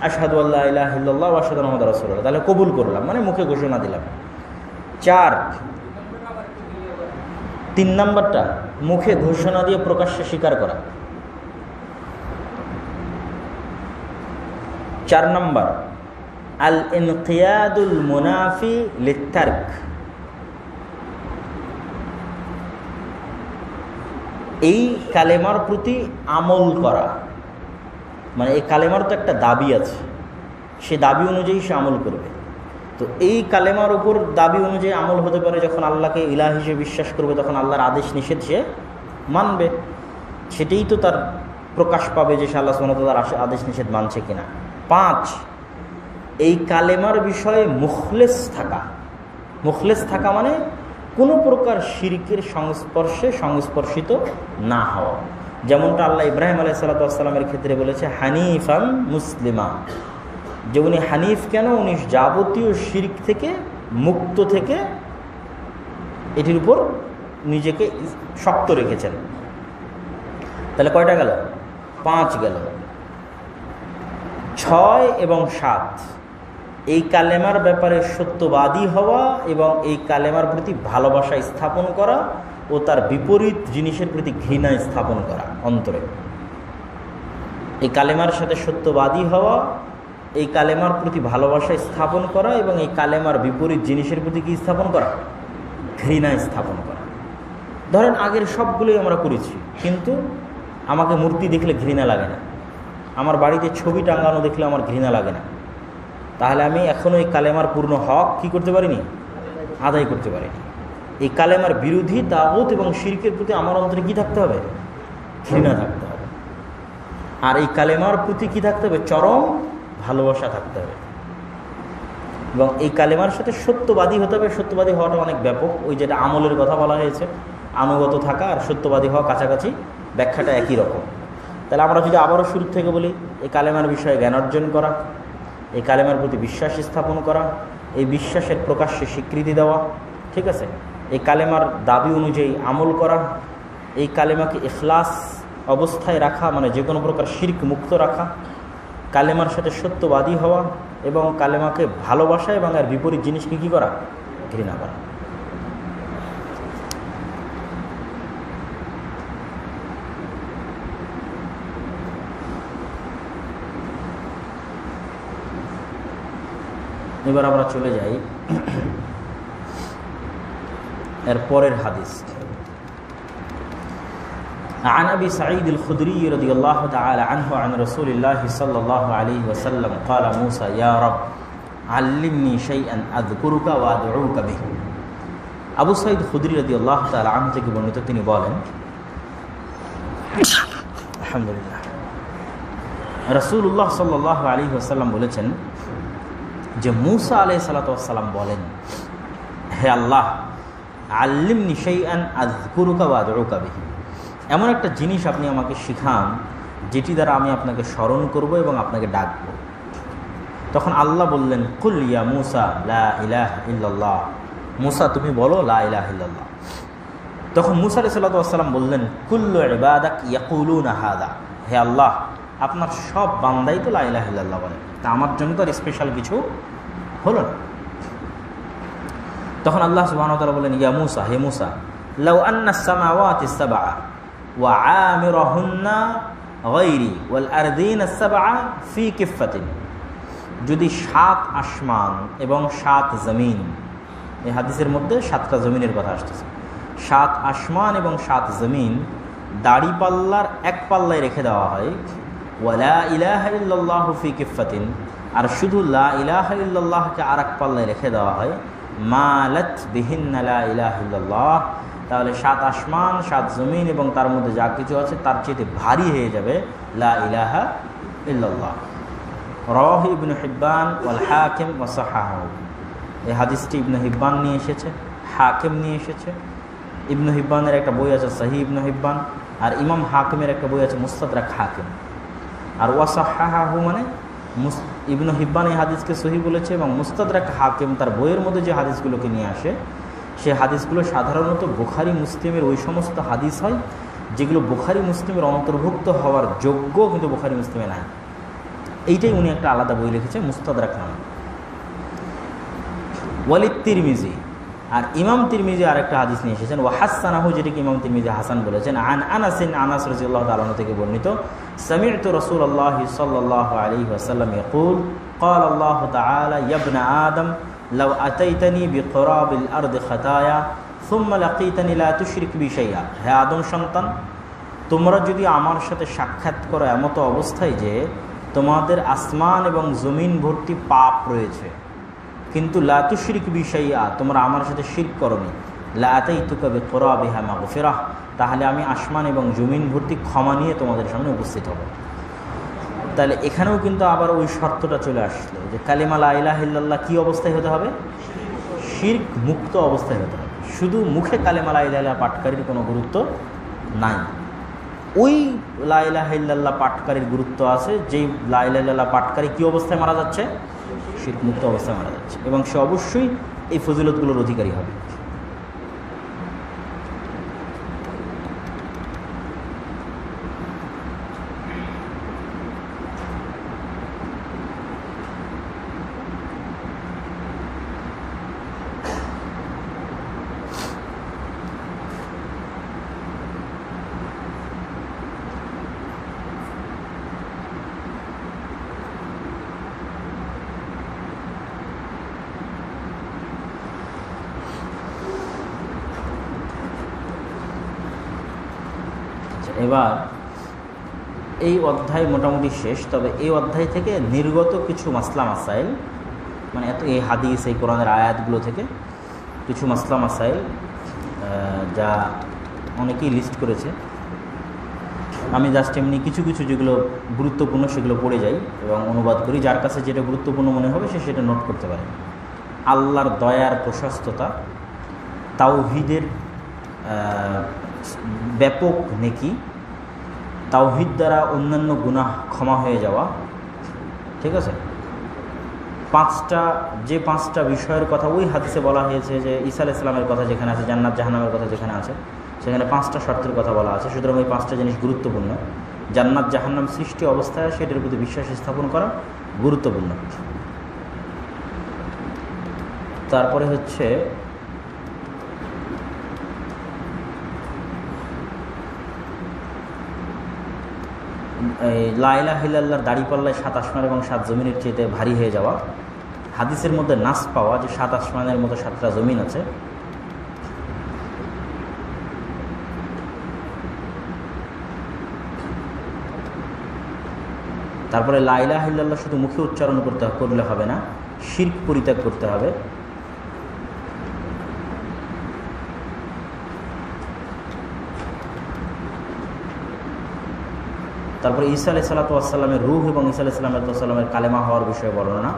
আশহাদু আল্লা ইলাহা ইল্লাল্লাহ ওয়া আশহাদু আন্না মুহাম্মাদার রাসূলুল্লাহ, তাহলে কবুল করলাম, মানে মুখে ঘোষণা দিলাম। 3 নম্বরটা মুখে ঘোষণা দিয়ে প্রকাশ্যে স্বীকার করা। 4 নম্বর আল ইনকিয়াদুল মুনাফি লিত-তারক, এই কালেমার প্রতি আমল করা, মানে এই কালেমার তো একটা দাবি আছে, সে দাবি অনুযায়ী সে আমল করবে। তো এই কালেমার উপর দাবি অনুযায়ী আমল হতে পারে যখন আল্লাহকে ইলাহ হিসেবে বিশ্বাস করবে, তখন আল্লাহর আদেশ নিষেধ সে মানবে, সেটাই তো তার প্রকাশ পাবে যে সে আল্লাহ সুবহানাহু ওয়া তাআলার আদেশ নিষেধ মানছে কিনা। 5, এই কালেমার বিষয়ে মুখলেস থাকা। মুখলেস থাকা মানে কোনো প্রকার শিরকের সংস্পর্শিত না হওয়া, যেমনটা আল্লাহ ইব্রাহিম আলাইহিস সালাতু ওয়াস সালামের ক্ষেত্রে বলেছে হানিফান মুসলিমা, যে উনি হানিফ কেন, উনি যাবতীয় শিরক থেকে মুক্ত থেকে এটির উপর নিজেকে শক্ত রেখেছেন। তাহলে কয়টা গেল? 5 গেল। 6 এবং 7 এই কালেমার ব্যাপারে সত্যবাদী হওয়া এবং এই কালেমার প্রতি ভালোবাসা স্থাপন করা ও তার বিপরীত জিনিসের প্রতি ঘৃণা স্থাপন করা অন্তরে। এই কালেমার সাথে সত্যবাদী হওয়া, এই কালেমার প্রতি ভালোবাসা স্থাপন করা এবং এই কালেমার বিপরীত জিনিসের প্রতি কি স্থাপন করা? ঘৃণা স্থাপন করা। ধরেন আগের সবগুলোই আমরা করেছি, কিন্তু আমাকে মূর্তি দেখলে ঘৃণা লাগে না, আমার বাড়িতে ছবি টাঙানো দেখলে আমার ঘৃণা লাগে না, তাহলে আমি এখনও এই কালেমার পূর্ণ হক কি করতে পারিনি? আদায় করতে পারিনি। এই কালেমার বিরোধী তাগুত এবং শিরকের প্রতি আমার অন্তরে কি থাকতে হবে? ঘৃণা থাকতে হবে। আর এই কালেমার প্রতি কি থাকতে হবে? চরম ভালোবাসা থাকতে হবে। এবং এই কালেমার সাথে সত্যবাদী হতে হবে। সত্যবাদী হওয়াটা অনেক ব্যাপক, ওই যেটা আমলের কথা বলা হয়েছে, আনুগত থাকা আর সত্যবাদী হওয়া কাছাকাছি, ব্যাখ্যাটা একই রকম। তাহলে আমরা যদি আবারও শুরু থেকে বলি, এই কালেমার বিষয়ে জ্ঞান অর্জন করা, এই কালেমার প্রতি বিশ্বাস স্থাপন করা, এই বিশ্বাসের প্রকাশ্যে স্বীকৃতি দেওয়া, ঠিক আছে, এই কালেমার দাবি অনুযায়ী আমল করা, এই কালেমাকে ইখলাস অবস্থায় রাখা, মানে যে কোনো প্রকার শিরক মুক্ত রাখা, কালেমার সাথে সত্যবাদী হওয়া এবং কালেমাকে ভালোবাসা এবং এর বিপরীত জিনিসকে কী করা? ঘৃণা করা। এবার আমরা চলে যাই এর পরের হাদিস। عن أبي سعيد الخدري رضي الله تعالى عنه عن رسول الله صلى الله عليه وسلم قال موسى يا رب علمني شيئا أذكرك وأدعوك به। আবু সাঈদ খুদরি রাদিয়াল্লাহু তাআলা আনহু থেকে বর্ণিত, তিনি বলেন, আলহামদুলিল্লাহ, রাসূলুল্লাহ সাল্লাল্লাহু আলাইহি ওয়াসাল্লাম বলেছেন যে মূসা আলাইহিস সালাতু ওয়াস সালাম বলেন, হে আল্লাহ, আল্লিমনি শাইআন আযকুরুকা ওয়া আদউকা বিহি, এমন একটা জিনিস আপনি আমাকে শিখান যেটি দ্বারা আমি আপনাকে স্মরণ করব এবং আপনাকে ডাকব। তখন আল্লাহ বললেন, কুল ইয়া মূসা লা ইলাহা ইল্লাল্লাহ, মূসা তুমি বলো লা ইলাহা ইল্লাল্লাহ। তখন মূসা আলাইহিস সালাতু ওয়াস সালাম বললেন, কুল্লু ইবাদাক ইয়াকুলুনা হাযা, হে আল্লাহ, আপনার সব বান্দাই তো লা ইলাহা ইল্লাল্লাহ বলে, তা আমার জন্য তো আর স্পেশাল কিছু হলো না। তখন আল্লাহ সুবহানাহু ওয়া তাআলা বলেন, ইয়া মূসা, হে মূসা, লাউ আন্নাস সামাওয়াতি সাবআ ওয়া আমিরুহুন্না গায়রি ওয়াল আরদিনা সাবআ ফি কিফাতিন, যদি 7 আসমান এবং 7 জমিন, এই হাদিসের মধ্যে 7টা জমিনের কথা আসতেছে, 7 আসমান এবং 7 জমিন দাড়ি পাল্লার এক পাল্লায় রেখে দেওয়া হয়, ওয়ালা ইলাহা ইল্লাল্লাহু ফি কিফাতিন, আর শুধু লা ইলাহা ইল্লাল্লাহকে আর এক পাল্লায় রেখে দেওয়া হয়, মালাত বিহিন্না লা ইলাহা ইল্লাল্লাহ, তাহলে 7 আসমান 7 জমিন এবং তার মধ্যে যা কিছু আছে তার চেয়ে ভারী হয়ে যাবে লা ইলাহা ইল্লাল্লাহ। রাওয়াহু ইবনে হিব্বান ওয়াল হাকিম ওয়া সাহাহাহু। এই হাদিসটি ইবনে হিব্বান নিয়ে এসেছে, হাকিম নিয়ে এসেছে। ইবনে হিব্বানের একটা বই আছে সহিহ ইবনে হিব্বান, আর ইমাম হাকিমের একটা বই আছে মুস্তাদরাক হাকিম। আর ওয়া সাহাহাহু মানে ইবনে হিব্বান এই হাদিসকে সহিহ বলেছে এবং মুস্তাদরাক হাকিম তার বইয়ের মধ্যে যে হাদিসগুলোকে নিয়ে আসে সে হাদিসগুলো সাধারণত বুখারী মুসলিমের ওই সমস্ত হাদিস হয় যেগুলো বুখারী মুসলিমের অন্তর্ভুক্ত হওয়ার যোগ্য কিন্তু বুখারী মুসলিমে নাই। এইটাই উনি একটা আলাদা বই লিখেছে মুস্তাদরাক নামে। ওয়ালিদ তিরমিজি, আর ইমাম তিরমিজি আরেকটা হাদিস নিয়ে এসেছেন ওয়া হাসানাহু, যেটাকে ইমাম তিরমিজি হাসান বলেছেন। আন আনাস রাদিয়াল্লাহু তাআলা থেকে বর্ণিত, সামি'তু রাসূলুল্লাহ সাল্লাল্লাহু আলাইহি ওয়াসাল্লাম ইয়াকুল ক্বালা আল্লাহু তাআলা ইয়া ইবনা আদম লাউ আতাইতানি বিকরাবিল আরদি খাতায়া সুম্মা লাকিতানি লা তুশরিক বি শাইআ। হে আদম সন্তান, তোমরা যদি আমার সাথে সাক্ষাৎ করো এমতো অবস্থায় যে তোমাদের আসমান এবং জমিন ভর্তি পাপ রয়েছে, কিন্তু লা তুশরিক বি শাইআ, তোমরা আমার সাথে শিরক করনি, লা আতাইতুকা বিকরাবিহা মাগফিরাহ, তাহলে আমি আসমান এবং জমিন ভর্তি ক্ষমা নিয়ে তোমাদের সামনে উপস্থিত হব। তাহলে এখানেও কিন্তু আবার ওই শর্তটা চলে আসলো যে কালিমা লা ইলাহা ইল্লাল্লাহ কী অবস্থায় হতে হবে? শিরক মুক্ত অবস্থায় হতে হবে। শুধু মুখে কালিমা লা ইলাহা ইল্লাল্লাহ পাঠকারীর কোনো গুরুত্ব নাই। ওই লা ইলাহা ইল্লাল্লাহ পাঠকারীর গুরুত্ব আছে যেই লা ইলাহা ইল্লাল্লাহ পাঠকারী কী অবস্থায় মারা যাচ্ছে? শিরক মুক্ত অবস্থায় মারা যাচ্ছে, এবং সে অবশ্যই এই ফজিলতগুলোর অধিকারী হবে। এবার এই অধ্যায় মোটামুটি শেষ, তবে এই অধ্যায় থেকে নির্গত কিছু মাসলা মাসাইল, মানে এত এই হাদিস এই কোরআনের আয়াতগুলো থেকে কিছু মাসলা মাসাইল যা অনেকেই লিস্ট করেছে, আমি জাস্ট এমনি কিছু কিছু যেগুলো গুরুত্বপূর্ণ সেগুলো পড়ে যাই এবং অনুবাদ করি। যার কাছে যেটা গুরুত্বপূর্ণ মনে হবে সে সেটা নোট করতে পারে। আল্লাহর দয়ার প্রশস্ততা, তাওহীদের ব্যাপক নেকি, তাওহীদ দ্বারা অন্যান্য গুনাহ ক্ষমা হয়ে যাওয়া, ঠিক আছে। যে পাঁচটা বিষয়ের কথা ওই হাদিসে বলা হয়েছে, যে ঈসা আলাইহিস সালামের কথা যেখানে আছে, জান্নাত জাহান্নামের কথা যেখানে আছে, সেখানে 5টা শর্তের কথা বলা আছে। সুতরাং ওই 5টা জিনিস গুরুত্বপূর্ণ। জান্নাত জাহান্নাম সৃষ্টি অবস্থায় সেটার প্রতি বিশ্বাস স্থাপন করা গুরুত্বপূর্ণ। তারপরে হচ্ছে লা ইলাহা ইল্লাল্লাহর দাড়িপাল্লায় 7 আসমান এবং 7 জমিনের চেয়ে ভারী হয়ে যাওয়া, হাদিসের মধ্যে নাস পাওয়া যে 7 আসমানের মতো 7টা জমিন আছে। তারপরে লা ইলাহা ইল্লাল্লাহ শুধু মুখে উচ্চারণ করলে হবে না, শিরক পরিত্যাগ করতে হবে। তারপরে ঈসা আলাইহিস সালাতু ওয়াস সালামের রূহ এবং ঈসা আলাইহিস সালামের কালেমা হওয়ার বিষয়ে বর্ণনা।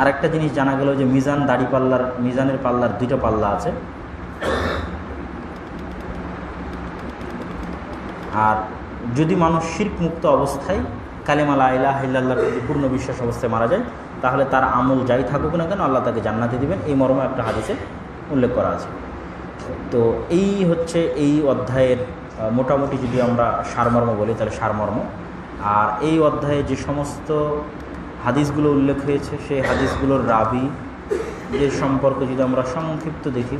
আরেকটা জিনিস জানা গেল যে মিজানের পাল্লার 2টা পাল্লা আছে, আর যদি মানুষ শিরক মুক্ত অবস্থায় কালেমা লা ইলাহা ইল্লাল্লাহর প্রতি পূর্ণ বিশ্বাস অবস্থায় মারা যায়, তাহলে তার আমল যাই থাকুক না কেন আল্লাহ তাকে জান্নাতে দিবেন, এই মর্মে একটা হাদিসে উল্লেখ করা আছে। তো এই হচ্ছে এই অধ্যায়ের মোটামুটি যদি আমরা সারমর্ম বলি তাহলে সারমর্ম। আর এই অধ্যায়ে যে সমস্ত হাদিসগুলো উল্লেখ হয়েছে সেই হাদিসগুলোর রাবি যে সম্পর্কে যদি আমরা সংক্ষিপ্ত দেখি,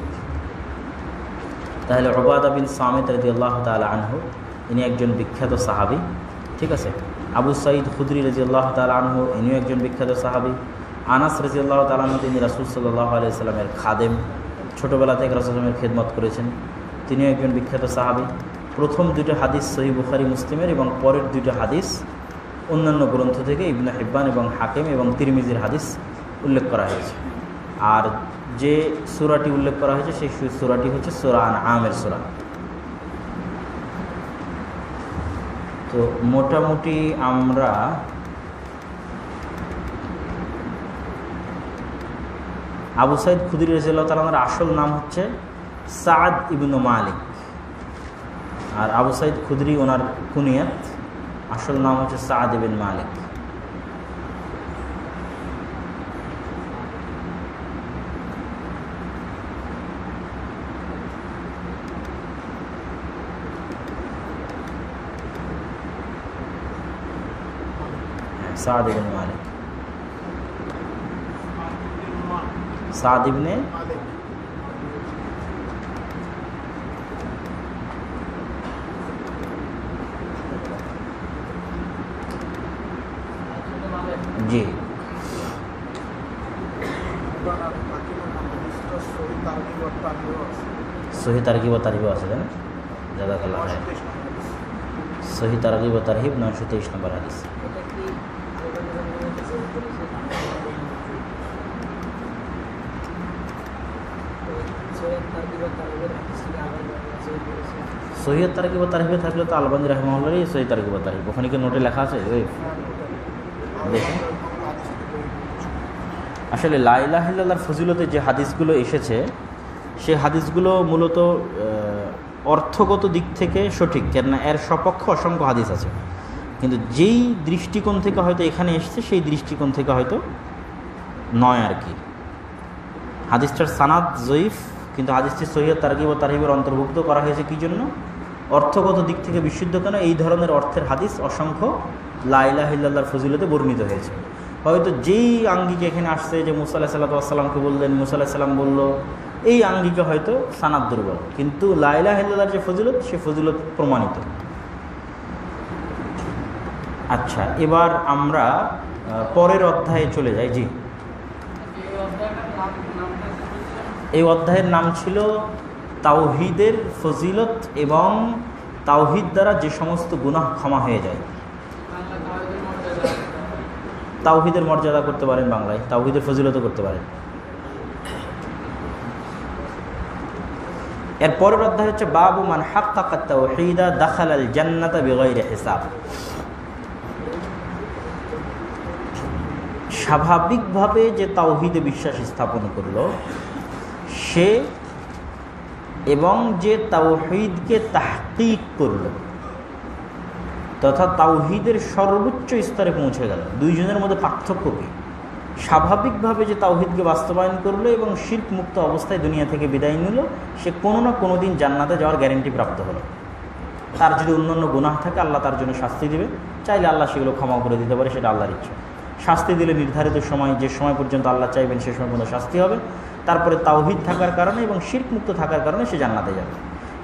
তাহলে উবাদা বিন সামিত রাদিয়াল্লাহু তাআলা আনহু, ইনি একজন বিখ্যাত সাহাবী, ঠিক আছে। আবু সাঈদ খুদরি রাদিয়াল্লাহু তাআলা আনহু, ইনিও একজন বিখ্যাত সাহাবী। আনাস রাদিয়াল্লাহু তাআলা আনহু, তিনি রাসূল সাল্লাল্লাহু আলাইহি ওয়াসাল্লামের খাদেম, ছোটোবেলা থেকে রাসূলের খেদমত করেছেন, তিনিও একজন বিখ্যাত সাহাবী। প্রথম দুটো হাদিস সহিহ বুখারী মুসলিমের এবং পরের দুটো হাদিস অন্যান্য গ্রন্থ থেকে ইবনে হিব্বান এবং হাকিম এবং তিরমিজির হাদিস উল্লেখ করা হয়েছে। আর যে সূরাটি উল্লেখ করা হয়েছে সেই সূরাটি হচ্ছে সূরা আনআমের সূরা। তো মোটামুটি আমরা আবু সাঈদ খুদরী রাদিয়াল্লাহু তাআলা আনহুর আসল নাম হচ্ছে সাদ ইবনে মালিক, আর আবু সাঈদ খুদরী ওনার কুনিয়াত, আসল নাম হচ্ছে সাদ ইবনে মালিক। সাদ ইবনে মালিক, সাদ ইবনে জি সহিহ তারগিব ওয়া তারহিব আছে না? জাযাকাল্লাহ খাইর। সহিহ তারগিব ওয়া তারহিব 923 নম্বর হাদিস। সহিহ তারগিব ওয়া তারহিবে থাকলে তো আলবানী রাহিমাহুল্লাহর সহিহ তারগিব ওয়া তারহিব, ওখানে কি নোটে লেখা আছে? দেখুন, আসলে লা ইলাহা ইল্লাল্লাহর ফজিলতে যে হাদিসগুলো এসেছে সেই হাদিসগুলো মূলত অর্থগত দিক থেকে সঠিক, কেননা এর সপক্ষে অসংখ্য হাদিস আছে, কিন্তু যেই দৃষ্টিকোণ থেকে হয়তো এখানে এসেছে সেই দৃষ্টিকোণ থেকে হয়তো নয় আর কি। হাদিসটার সানাদ জয়ীফ, কিন্তু হাদিসটি সহিহ তারগিব ওয়া তারহিবের অন্তর্ভুক্ত করা হয়েছে কী জন্য? অর্থগত দিক থেকে বিশুদ্ধ, কেন এই ধরনের অর্থের হাদিস অসংখ্য লা ইলাহা ইল্লাল্লাহর ফজিলতে বর্ণিত হয়েছে। হয়তো যেই আঙ্গিকে এখানে আসছে যে মুসা আলাইহিস সালামকে বললেন, মুসা আলাইহিস সালাম বলল, এই আঙ্গিকে হয়তো সানাদ দুর্বল, কিন্তু লা ইলাহা ইল্লাল্লাহর যে ফজিলত সে ফজিলত প্রমাণিত। আচ্ছা, এবার আমরা পরের অধ্যায়ে চলে যাই। জি, এই অধ্যায়ের নাম ছিল তাওহীদের ফজিলত এবং তাওহীদ দ্বারা যে সমস্ত গুনাহ ক্ষমা হয়ে যায়। তাওহীদের মর্যাদা করতে পারেন বাংলায়, তাওহীদের ফজিলতও করতে পারেন। এর পরের অধ্যায় হচ্ছে বাবু মান হাক্কাকা তাওহীদা দাখালাল জান্নাতা বিগাইরি হিসাব। স্বাভাবিকভাবে যে তাওহীদে বিশ্বাস স্থাপন করলো সে, এবং যে তাওহীদকে তাহকিক করলো তথা তাওহীদের সর্বোচ্চ স্তরে পৌঁছে গেল, দুইজনের মধ্যে পার্থক্য কি? স্বাভাবিকভাবে যে তাওহীদকে বাস্তবায়ন করলো এবং শিরক মুক্ত অবস্থায় দুনিয়া থেকে বিদায় নিল, সে কোনো না কোনো দিন জান্নাতে যাওয়ার গ্যারেন্টি প্রাপ্ত হলো। তার যদি অন্যান্য গুনাহ থাকে আল্লাহ তার জন্য শাস্তি দেবে, চাইলে আল্লাহ সেগুলো ক্ষমা করে দিতে পারে, সেটা আল্লাহর ইচ্ছা। শাস্তি দিলে নির্ধারিত সময়, যে সময় পর্যন্ত আল্লাহ চাইবেন সে সময় পর্যন্ত শাস্তি হবে, তারপরে তাওহীদ থাকার কারণে এবং শিরক মুক্ত থাকার কারণে সে জান্নাতে যাবে।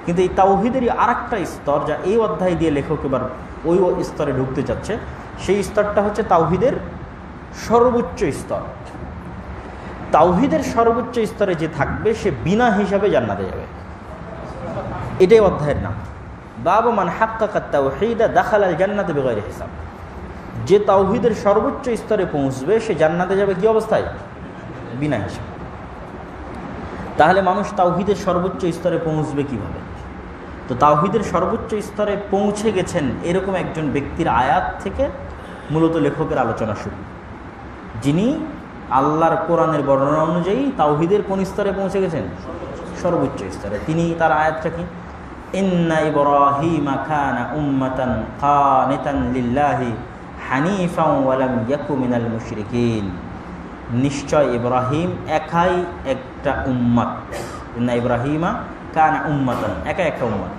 কিন্তু এই তাওহীদেরই আরেকটা স্তর, যা এই অধ্যায় দিয়ে লেখক এবার ওই স্তরে ঢুকতে চাচ্ছে, সেই স্তরটা হচ্ছে তাওহীদের সর্বোচ্চ স্তর। তাওহীদের সর্বোচ্চ স্তরে যে থাকবে সে বিনা হিসাবে জান্নাতে যাবে, এটাই অধ্যায়ের নাম। বাবু মান হাক্কাকা তাওহীদা দাখালাল জান্নাতা বিগাইরি হিসাব। যে তাওহীদের সর্বোচ্চ স্তরে পৌঁছবে সে জান্নাতে যাবে কি অবস্থায়? বিনা হিসাবে। তাহলে মানুষ তাওহীদের সর্বোচ্চ স্তরে পৌঁছবে কিভাবে? তো তাওহীদের সর্বোচ্চ স্তরে পৌঁছে গেছেন এরকম একজন ব্যক্তির আয়াত থেকে মূলত লেখকের আলোচনা শুরু, যিনি আল্লাহর কোরআনের বর্ণনা অনুযায়ী তাওহীদের কোন স্তরে পৌঁছে গেছেন? সর্বোচ্চ স্তরে। তিনি, তার আয়াতটা কি? ইন্না ইব্রাহিমা কানা উম্মাতান কানিতান লিল্লাহি হানিফাও ওয়া লাম ইয়াকু মিনাল মুশরিকিন। নিশ্চয় ইব্রাহিম একাই একটা উম্মত। ইন্না ইব্রাহিমা কানা উম্মাতান, একা একটা উম্মত,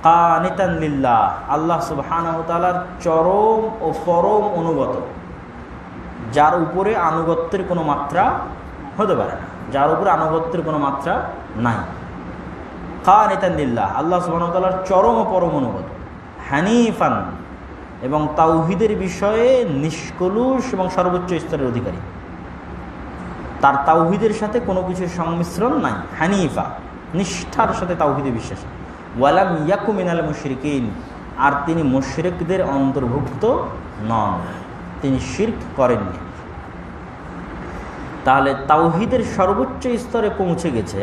কানিতান লিল্লাহ, আল্লাহ সুবহানাহু ওয়া তাআলার চরম ও পরম অনুগত, যার উপরে আনুগত্যের কোনো মাত্রা হতে পারে না, যার উপরে আনুগত্যের কোনো মাত্রা নাই। কানিতান লিল্লাহ, আল্লাহ সুবহানাহু ওয়া তাআলার চরম ও পরম অনুগত। হানিফান, এবং তাওহীদের বিষয়ে নিষ্কলুষ এবং সর্বোচ্চ স্তরের অধিকারী, তার তাওহীদের সাথে কোনো কিছুর সংমিশ্রণ নাই। হানিফা, নিষ্ঠার সাথে তাওহীদে বিশ্বাস। ওয়ালাম ইয়াকু মিনাল মুশরিকিন, আর তিনি মুশরিকদের অন্তর্ভুক্ত নন, তিনি শিরক করেননি। তাহলে তাওহীদের সর্বোচ্চ স্তরে পৌঁছে গেছে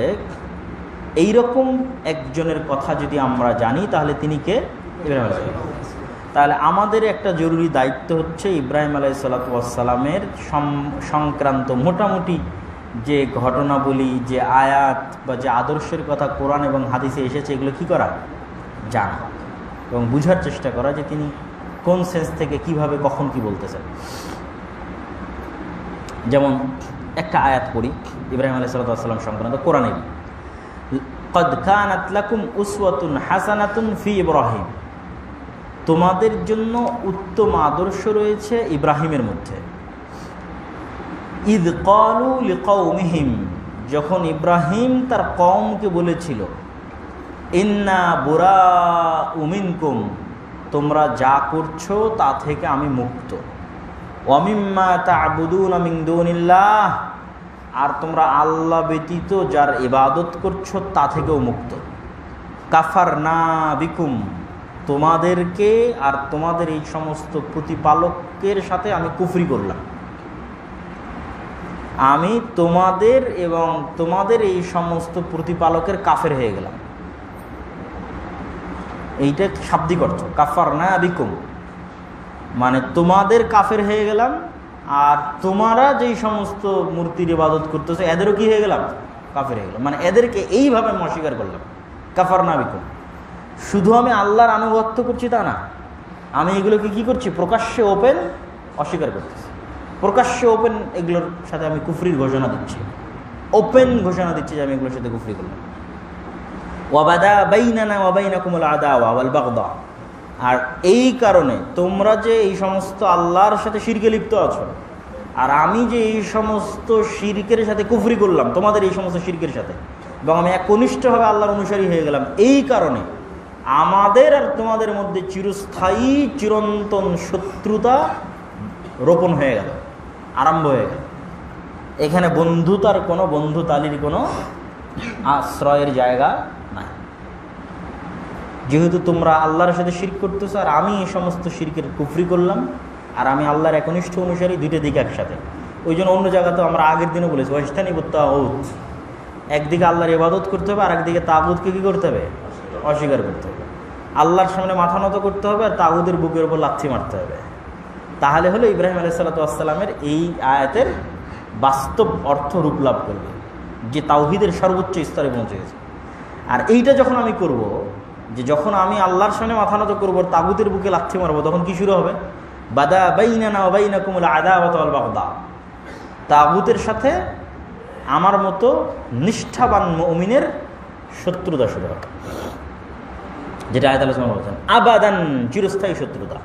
এইরকম একজনের কথা যদি আমরা জানি, তাহলে তিনি কে? ইব্রাহিম আলাইহিস সালাম। তাহলে আমাদের একটা জরুরি দায়িত্ব হচ্ছে ইব্রাহিম আলাইহিস সালামের সংক্রান্ত মোটামুটি যে ঘটনাবলী, যে আয়াত বা যে আদর্শের কথা কোরআন এবং হাদিসে এসেছে, এগুলো কি করা? জানা এবং বুঝার চেষ্টা করা যে তিনি কোন সেন্স থেকে কিভাবে কখন কি বলতেছেন। যেমন একটা আয়াত পড়ি ইব্রাহিম আলাইহিস সালাম সংক্রান্ত কোরআনে, ক্বাদ কানাত লাকুম উসওয়াতুন হাসানাতুন ফি ইব্রাহিম, তোমাদের জন্য উত্তম আদর্শ রয়েছে ইব্রাহিমের মধ্যে। ইদ ক্বালু লিকাওমিহিম, যখন ইব্রাহিম তার কওমকে বলেছিল, ইন্না বুরাউ মিনকুম, তোমরা যা করছো তা থেকে আমি মুক্ত। ওয়া মিম্মা তা'বুদুনা মিন দুনিল্লাহ, আর তোমরা আল্লাহ ব্যতীত যার ইবাদত করছো তা থেকেও মুক্ত। কাফারনা বিকুম, তোমাদেরকে আর তোমাদের এই সমস্ত প্রতিপালকের সাথে আমি কুফরি করলাম। আমি তোমাদের এবং তোমাদের এই সমস্ত প্রতিপালকের কাফের হয়ে গেলাম। এইটা শাব্দিক অর্থ, কাফারনা বিকুম মানে তোমাদের কাফের হয়ে গেলাম, আর তোমরা যেই সমস্ত মূর্তির ইবাদত করতেছো এদেরও কি হয়ে গেলাম? কাফের হয়ে গেলাম। মানে এদেরকে এইভাবে আমি অস্বীকার করলাম। কাফারনা বিকুম, শুধু আমি আল্লাহর আনুগত্য করছি তা না, আমি এগুলোকে কি করছি? প্রকাশ্যে ওপেন অস্বীকার করতেছি, প্রকাশ্যে ওপেন এগুলোর সাথে আমি কুফরির ঘোষণা দিচ্ছি, ওপেন ঘোষণা দিচ্ছি যে আমি এগুলোর সাথে কুফরি করলাম। ওয়াবাদা বাইনানা ওয়া বাইনাকুমুল আদাওয়া ওয়াল বাগদা, আর এই কারণে তোমরা যে এই সমস্ত আল্লাহর সাথে শিরকে লিপ্ত আছো, আর আমি যে এই সমস্ত শিরকের সাথে কুফরি করলাম তোমাদের এই সমস্ত শিরকের সাথে, এবং আমি একনিষ্ঠভাবে আল্লাহর অনুসারী হয়ে গেলাম, এই কারণে আমাদের আর তোমাদের মধ্যে চিরস্থায়ী চিরন্তন শত্রুতা রোপণ হয়ে গেল, আরম্ভ হয়ে গেল। এখানে বন্ধুতার কোনো, বন্ধুতালির কোনো আশ্রয়ের জায়গা নাই। যেহেতু তোমরা আল্লাহর সাথে শিরক করতেছো আর আমি এই সমস্ত শিরকের কুফরি করলাম, আর আমি আল্লাহর একনিষ্ঠ অনুসারী, দুইটা দিকে একসাথে। ওই জন্য অন্য জায়গাতে আমরা আগের দিনও বলেছি, ওয়াস্তানি তাগুত, একদিকে আল্লাহর ইবাদত করতে হবে আর একদিকে তাগুতকে কী করতে হবে? অস্বীকার করতে হবে। আল্লাহর সামনে মাথা নত করতে হবে আর তাগুতের বুকের উপর লাথি মারতে হবে। তাহলে হলো ইব্রাহিম আলাইহিস সালামের এই আয়াতের বাস্তব অর্থ রূপ লাভ করবে, যে তাওহীদের সর্বোচ্চ স্তরে পৌঁছে গেছে। আর এইটা যখন আমি করব, যে যখন আমি আল্লাহর সামনে মাথা নত করবো, তাগুতের বুকে লাথি মারবো, তখন কি শুরু হবে? বাদা বাইনানা ওয়া বাইনাকুমুল আদাওয়াতু ওয়াল বাগদা, তাগুতের সাথে আমার মতো নিষ্ঠাবান মুমিনের শত্রুতা শুরু হবে, যেটা আয়াত আলোচনা বলছেন। আবাদান, চিরস্থায়ী শত্রুতা।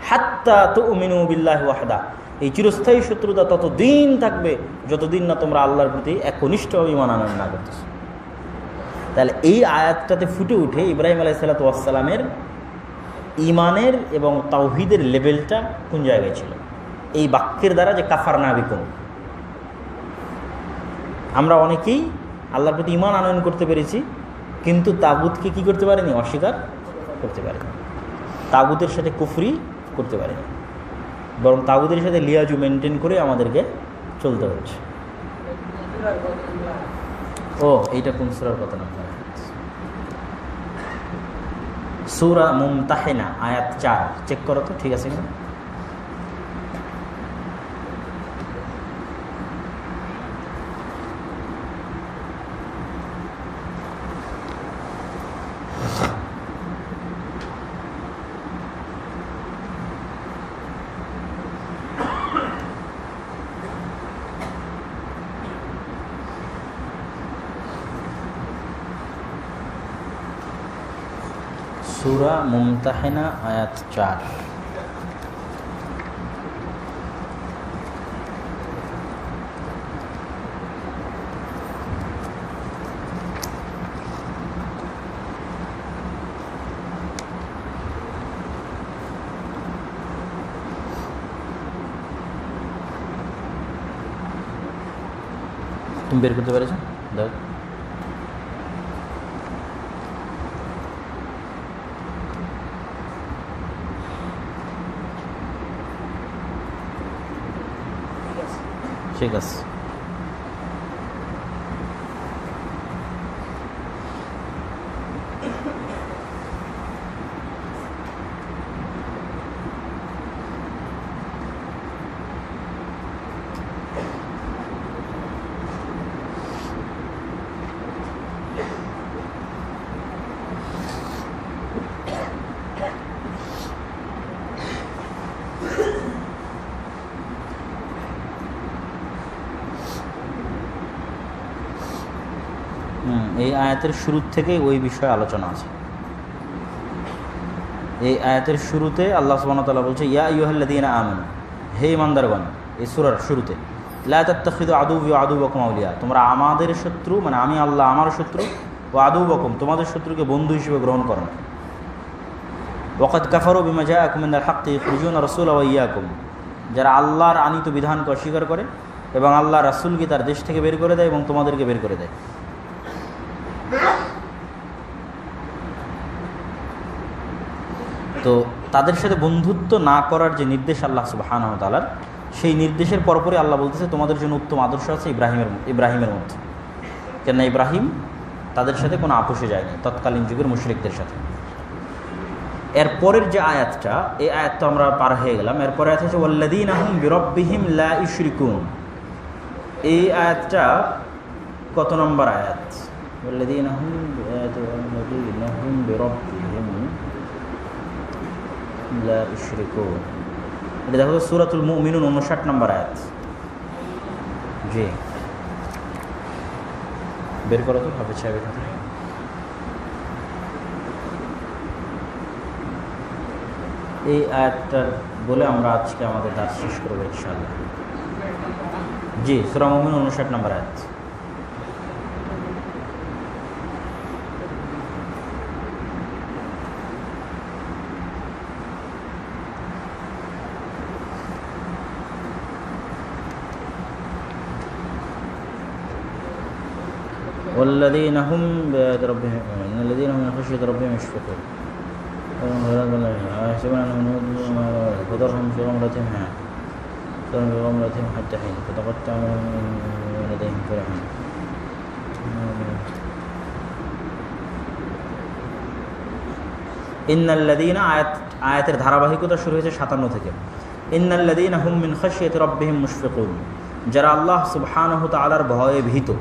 হাত্তা তুমিনু বিল্লাহি ওয়াহদা, এই চিরস্থায়ী শত্রুতা ততদিন থাকবে যতদিন না তোমরা আল্লাহর প্রতি একনিষ্ঠভাবে ঈমান আনয়ন না করতেছো। তাহলে এই আয়াতটাতে ফুটে উঠে ইব্রাহিম আলাইহিস সালামের ঈমানের এবং তাওহীদের লেভেলটা কোন জায়গায় ছিল, এই বাক্যের দ্বারা, যে কাফারনা বিকুম। আমরা অনেকেই আল্লাহর প্রতি ঈমান আনয়ন করতে পেরেছি, কিন্তু তাগুতকে কি করতে পারিনি? অস্বীকার করতে পারিনি, তাগুতের সাথে কুফরি করতে পারিনি, বরং তাগুতের সাথে লিয়াজু মেনটেন করে আমাদেরকে চলতে হচ্ছে। ও এইটা কোন সূরার কথা না? সূরা মুমতাহিনা আয়াত 4 চেক করো তো, ঠিক আছে কিনা? সূরা মুমতাহিনা আয়াত 4। তুমি বের করতে পেরেছো? ঠিক আছে। এই আয়াতের শুরু থেকেই ওই বিষয়ে আলোচনা আছে। এই আয়াতের শুরুতে আল্লাহ সুবহানাহু ওয়া তাআলা বলছে, ইয়া আইয়ুহাল্লাযীনা আমানু, হে ঈমানদারগণ, এই সূরার শুরুতে, লা তাত্তাখিযু আদুওয়ি ওয়া আদুওয়াকুম আউলিয়া, তোমরা আমাদের শত্রু মানে আমি আল্লাহ আমার শত্রু, ওয়া আদুওয়াকুম তোমাদের শত্রুকে বন্ধু হিসেবে গ্রহণ করো না। ওয়াকাদ কাফারু বিমা জাআকুম মিনাল হাক্কি ইখরুজুনা রাসূলা ওয়া ইয়্যাকুম, যারা আল্লাহর আনিত বিধানকে অস্বীকার করে এবং আল্লাহ রাসূলকে তার দেশ থেকে বের করে দেয় এবং তোমাদেরকে বের করে দেয়। তো তাদের সাথে বন্ধুত্ব না করার যে নির্দেশ আল্লাহ সুবহানাহু ওয়া তাআলার, সেই নির্দেশের পরপরই আল্লাহ বলতেছে তোমাদের জন্য উত্তম আদর্শ আছে ইব্রাহিমের মধ্যে। কেননা ইব্রাহিম তাদের সাথে কোনো আপোষে যায়নি তৎকালীন যুগের মুশরিকদের সাথে। এরপরের যে আয়াতটা, এই আয়াতটা আমরা পার হয়ে গেলাম। এরপরে আয়াত হচ্ছে ওয়াল্লাযীনা হুম বিরাব্বিহিম লা ইউশরিকুন। এই আয়াতটা কত নম্বর আয়াত? ওয়াল্লাযীনা হুম বিরাব্বিহিম লা ইউশরিকুন, এটা দেখো সূরাতুল মুমিনুন 59 নম্বর আয়াত। জি বের করো তো হাফেজ সাহেবের সাথে। এই আয়াতটা বলে আমরা আজকে আমাদের দাস শেষ করবো ইনশাআল্লাহ। জি সূরা মুমিনুন 59 নম্বর আয়াত। والذين هم بآيات ربهم الذين هم من خشية ربهم يشفقون يحسبون أنهم فذرهم في غمرتهم حتى حين فتقطع لديهم فرحون ইন্নাল্লাযীনা আয়াতের ধারাবাহিকতা শুরু হয়েছে 57 থেকে। ইন্নাল্লাযীনা হুম মিন খাশিয়াতি রাব্বিহিম মুশফিকুন, যারা আল্লাহ সুবহানাহু ওয়া তাআলার ভয়ে ভীত।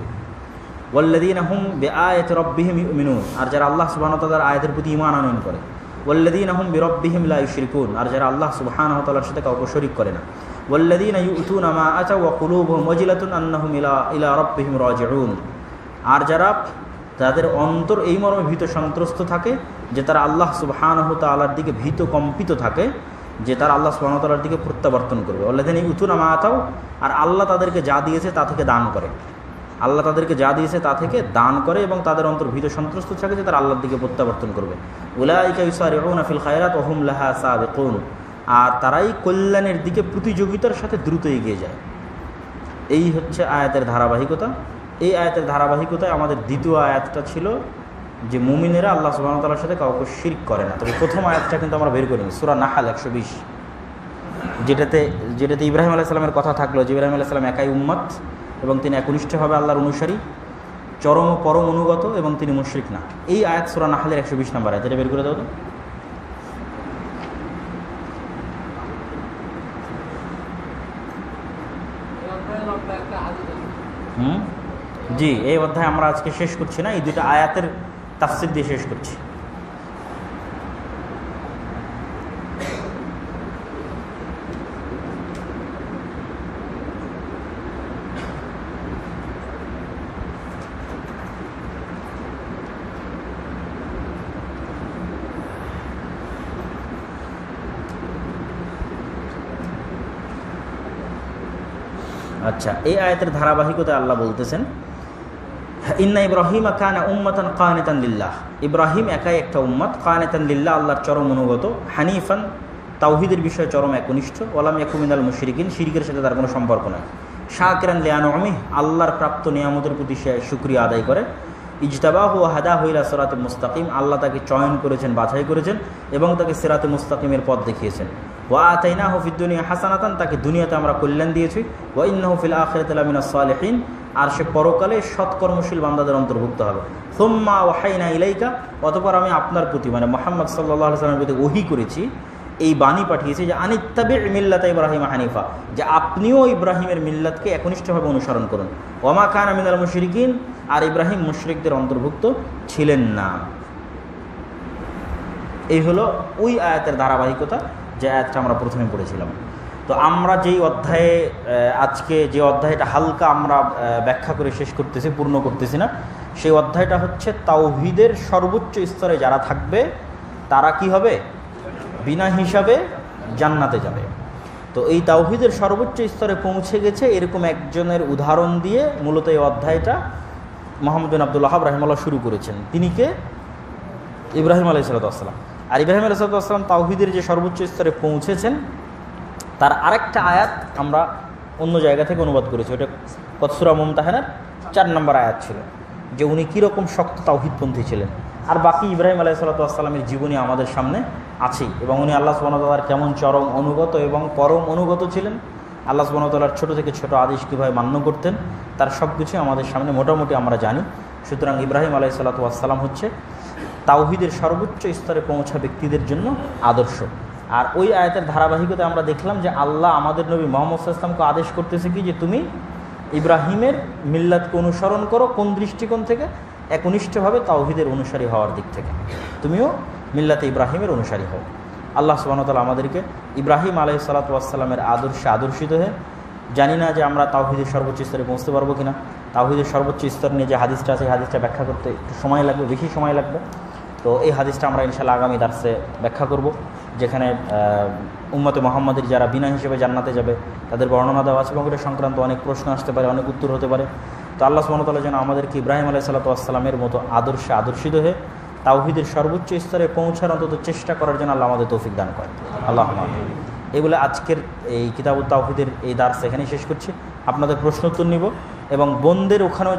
ওয়াল্লাযীনা হুম বিআয়াতি রাব্বিহিম ইউমিনুন, আর যারা আল্লাহ সুবহানাহু ওয়া তাআলার আয়াতের প্রতি ঈমান আনয়ন করে। ওয়াল্লাযীনা হুম বিরাব্বিহিম লা ইউশরিকুন, আর যারা আল্লাহ সুবহানাহু ওয়া তাআলার সাথে কাউকে শরীক করে না। ওয়াল্লাযীনা ইউতুনা মা আতাউ ওয়া কুলুবুহুম ওয়াজিলাতুন আন্নাহুম ইলা রাব্বিহিম রাজিউন, আর যারা তাদের অন্তর এই মর্মে ভীত সন্ত্রস্ত থাকে যে তারা আল্লাহ সুবহানাহু ওয়া তাআলার দিকে ভীত কম্পিত থাকে যে তারা আল্লাহ সুবহানাহু ওয়া তাআলার দিকে প্রত্যাবর্তন করবে। ওয়াল্লাযীনা ইউতুনা মা আতাউ, আর আল্লাহ তাদেরকে যা দিয়েছে তা থেকে দান করে, আল্লাহ তাদেরকে যা দিয়েছে তা থেকে দান করে এবং তাদের অন্তর ভীত সন্ত্রস্ত থাকে যে তারা আল্লাহর দিকে প্রত্যাবর্তন করবে। উলাইকা ইউসারিউনা ফিল খায়রাত ওয়া হুম লাহা সাবিকুন, আর তারাই কল্যাণের দিকে প্রতিযোগিতার সাথে দ্রুত এগিয়ে যায়। এই হচ্ছে আয়াতের ধারাবাহিকতা। এই আয়াতের ধারাবাহিকতায় আমাদের দ্বিতীয় আয়াতটা ছিল যে মুমিনেরা আল্লাহ সুবহানাহু ওয়া তাআলার সাথে কাউকে শিরক করে না। তবে প্রথম আয়াতটা কিন্তু আমরা বের করিনি, সূরা নাহাল 120, যেটাতে ইব্রাহিম আলাইহিস সালামের কথা থাকলো যে ইব্রাহিম আলাইহিস সালাম একাই উম্মত এবং তিনি একনিষ্ঠভাবে আল্লাহর অনুসারী, চরম পরম অনুগত এবং তিনি মুশরিক না। এই আয়াত সূরা নাহলের 120 নম্বর আয়াত, এটা বের করে দাও তো। জি এই অধ্যায় আমরা আজকে শেষ করছি না, এই দুটো আয়াতের তাফসীর দিয়ে শেষ করছি। আচ্ছা, এই আয়াতের ধারাবাহিকতায় আল্লাহ বলতেছেন ইন্না ইব্রাহিমা কানা উম্মাতান কানিতান লিল্লাহ, ইব্রাহিম একাই একটা উম্মত, কানিতান লিল্লাহ আল্লাহর চরম অনুগত, হানিফান তাওহীদের বিষয়ে চরম একনিষ্ঠ, ওয়ালাম ইয়াকু মিনাল মুশরিকিন শিরকের সাথে তার কোনো সম্পর্ক নাই, শাকিরান লিআনউমিহি আল্লাহর প্রাপ্ত নিয়ামতের প্রতি সে শুকরিয়া আদায় করে, ইজতাবাহু ওয়া হাদাহু ইলা সিরাতিল মুস্তাকিম আল্লাহ তাকে চয়ন করেছেন, বাছাই করেছেন এবং তাকে সিরাতে মুস্তাকিমের পথ দেখিয়েছেন। ওয়া আতাইনাহু ফিদ দুনিয়া হাসানাতান, তাকে দুনিয়াতে আমরা কল্যাণ দিয়েছি, ওয়া ইন্নাহু ফিল আখিরাতি লামিনাস সালিহিন, আর সে পরকালে সৎকর্মশীল বান্দাদের অন্তর্ভুক্ত হবে। সুম্মা ওয়াহাইনা ইলাইকা, অতঃপর আমি আপনার প্রতি মানে মুহাম্মদ সাল্লাল্লাহু আলাইহি ওয়াসাল্লামের প্রতি ওহী করেছি, এই বাণী পাঠিয়েছি যে আনিত্তাবি মিল্লাতা ইব্রাহিম হানিফা, যে আপনিও ইব্রাহিমের মিল্লাতকে একনিষ্ঠভাবে অনুসরণ করুন। ওয়া মা কানা মিনাল মুশরিকিন, আর ইব্রাহিম মুশরিকদের অন্তর্ভুক্ত ছিলেন না। এই হলো ওই আয়াতের ধারাবাহিকতা, যে আয়াতটা আমরা প্রথমে পড়েছিলাম। তো আমরা যেই অধ্যায়ে আজকে যে অধ্যায়টা হালকা আমরা ব্যাখ্যা করে শেষ করতেছি, পূর্ণ করতেছি না, সেই অধ্যায়টা হচ্ছে তাওহীদের সর্বোচ্চ স্তরে যারা থাকবে তারা কি হবে? বিনা হিসাবে জান্নাতে যাবে। তো এই তাওহীদের সর্বোচ্চ স্তরে পৌঁছে গেছে এরকম একজনের উদাহরণ দিয়ে মূলত এই অধ্যায়টা মুহাম্মদ বিন আব্দুল ওয়াহাব রাহিমাহুল্লাহ শুরু করেছেন। তিনি কে? ইব্রাহিম আলাইহিস সালাম। আর ইব্রাহিম আলাইহিস সালাম তাওহীদের যে সর্বোচ্চ স্তরে পৌঁছেছেন তার আরেকটা আয়াত আমরা অন্য জায়গা থেকে অনুবাদ করেছি, ওটা সূরা মুমতাহানার 4 নম্বর আয়াত ছিল, যে উনি কীরকম শক্ত তাওহীদপন্থী ছিলেন। আর বাকি ইব্রাহিম আলাইহিস সালামের জীবনী আমাদের সামনে আছেই, এবং উনি আল্লাহ সুবহানাহু ওয়া তাআলার কেমন চরম অনুগত এবং পরম অনুগত ছিলেন, আল্লাহ সুবহানাহু ওয়া তাআলার ছোটো থেকে ছোটো আদেশ কীভাবে মান্য করতেন, তার সব কিছু আমাদের সামনে মোটামুটি আমরা জানি। সুতরাং ইব্রাহিম আলাইহিস সালাম হচ্ছে তাওহীদের সর্বোচ্চ স্তরে পৌঁছা ব্যক্তিদের জন্য আদর্শ। আর ওই আয়াতের ধারাবাহিকতায় আমরা দেখলাম যে আল্লাহ আমাদের নবী মুহাম্মদ সাল্লাল্লাহু আলাইহি ওয়াসাল্লামকে আদেশ করতেছে কি, যে তুমি ইব্রাহিমের মিল্লাতকে অনুসরণ করো। কোন দৃষ্টিকোণ থেকে? একনিষ্ঠভাবে তাওহীদের অনুসারী হওয়ার দিক থেকে তুমিও মিল্লাতে ইব্রাহিমের অনুসারী হও। আল্লাহ সুবহানাহু ওয়া তাআলা আমাদেরকে ইব্রাহিম আলাইহিস সালামের আদর্শে আদর্শিত হয়ে, জানি না যে আমরা তাওহীদের সর্বোচ্চ স্তরে পৌঁছতে পারবো কিনা। তাওহীদের সর্বোচ্চ স্তর নিয়ে যে হাদিসটা আছে, হাদিসটা ব্যাখ্যা করতে একটু সময় লাগবে, বেশি সময় লাগবে। তো এই হাদিসটা আমরা ইনশাআল্লাহ আগামী দার্সে ব্যাখ্যা করব, যেখানে উম্মতে মুহাম্মাদের যারা বিনা হিসেবে জান্নাতে যাবে তাদের বর্ণনা দেওয়া আছে, এবং এটা সংক্রান্ত অনেক প্রশ্ন আসতে পারে, অনেক উত্তর হতে পারে। তো আল্লাহ সুবহানাহু ওয়া তাআলা যেন আমাদেরকে ইব্রাহিম আলাইহিস সালামের মতো আদর্শে আদর্শিত হয়ে তাওহীদের সর্বোচ্চ স্তরে পৌঁছার অন্তত চেষ্টা করার জন্য আল্লাহ আমাদের তৌফিক দান করেন। আল্লাহুম্মা আমিন। এগুলো আজকের এই কিতাবুত তাওহীদের এই দার্স এখানেই শেষ করছি। আপনাদের প্রশ্ন উত্তর নিব, এবং বোনদের ওখানেও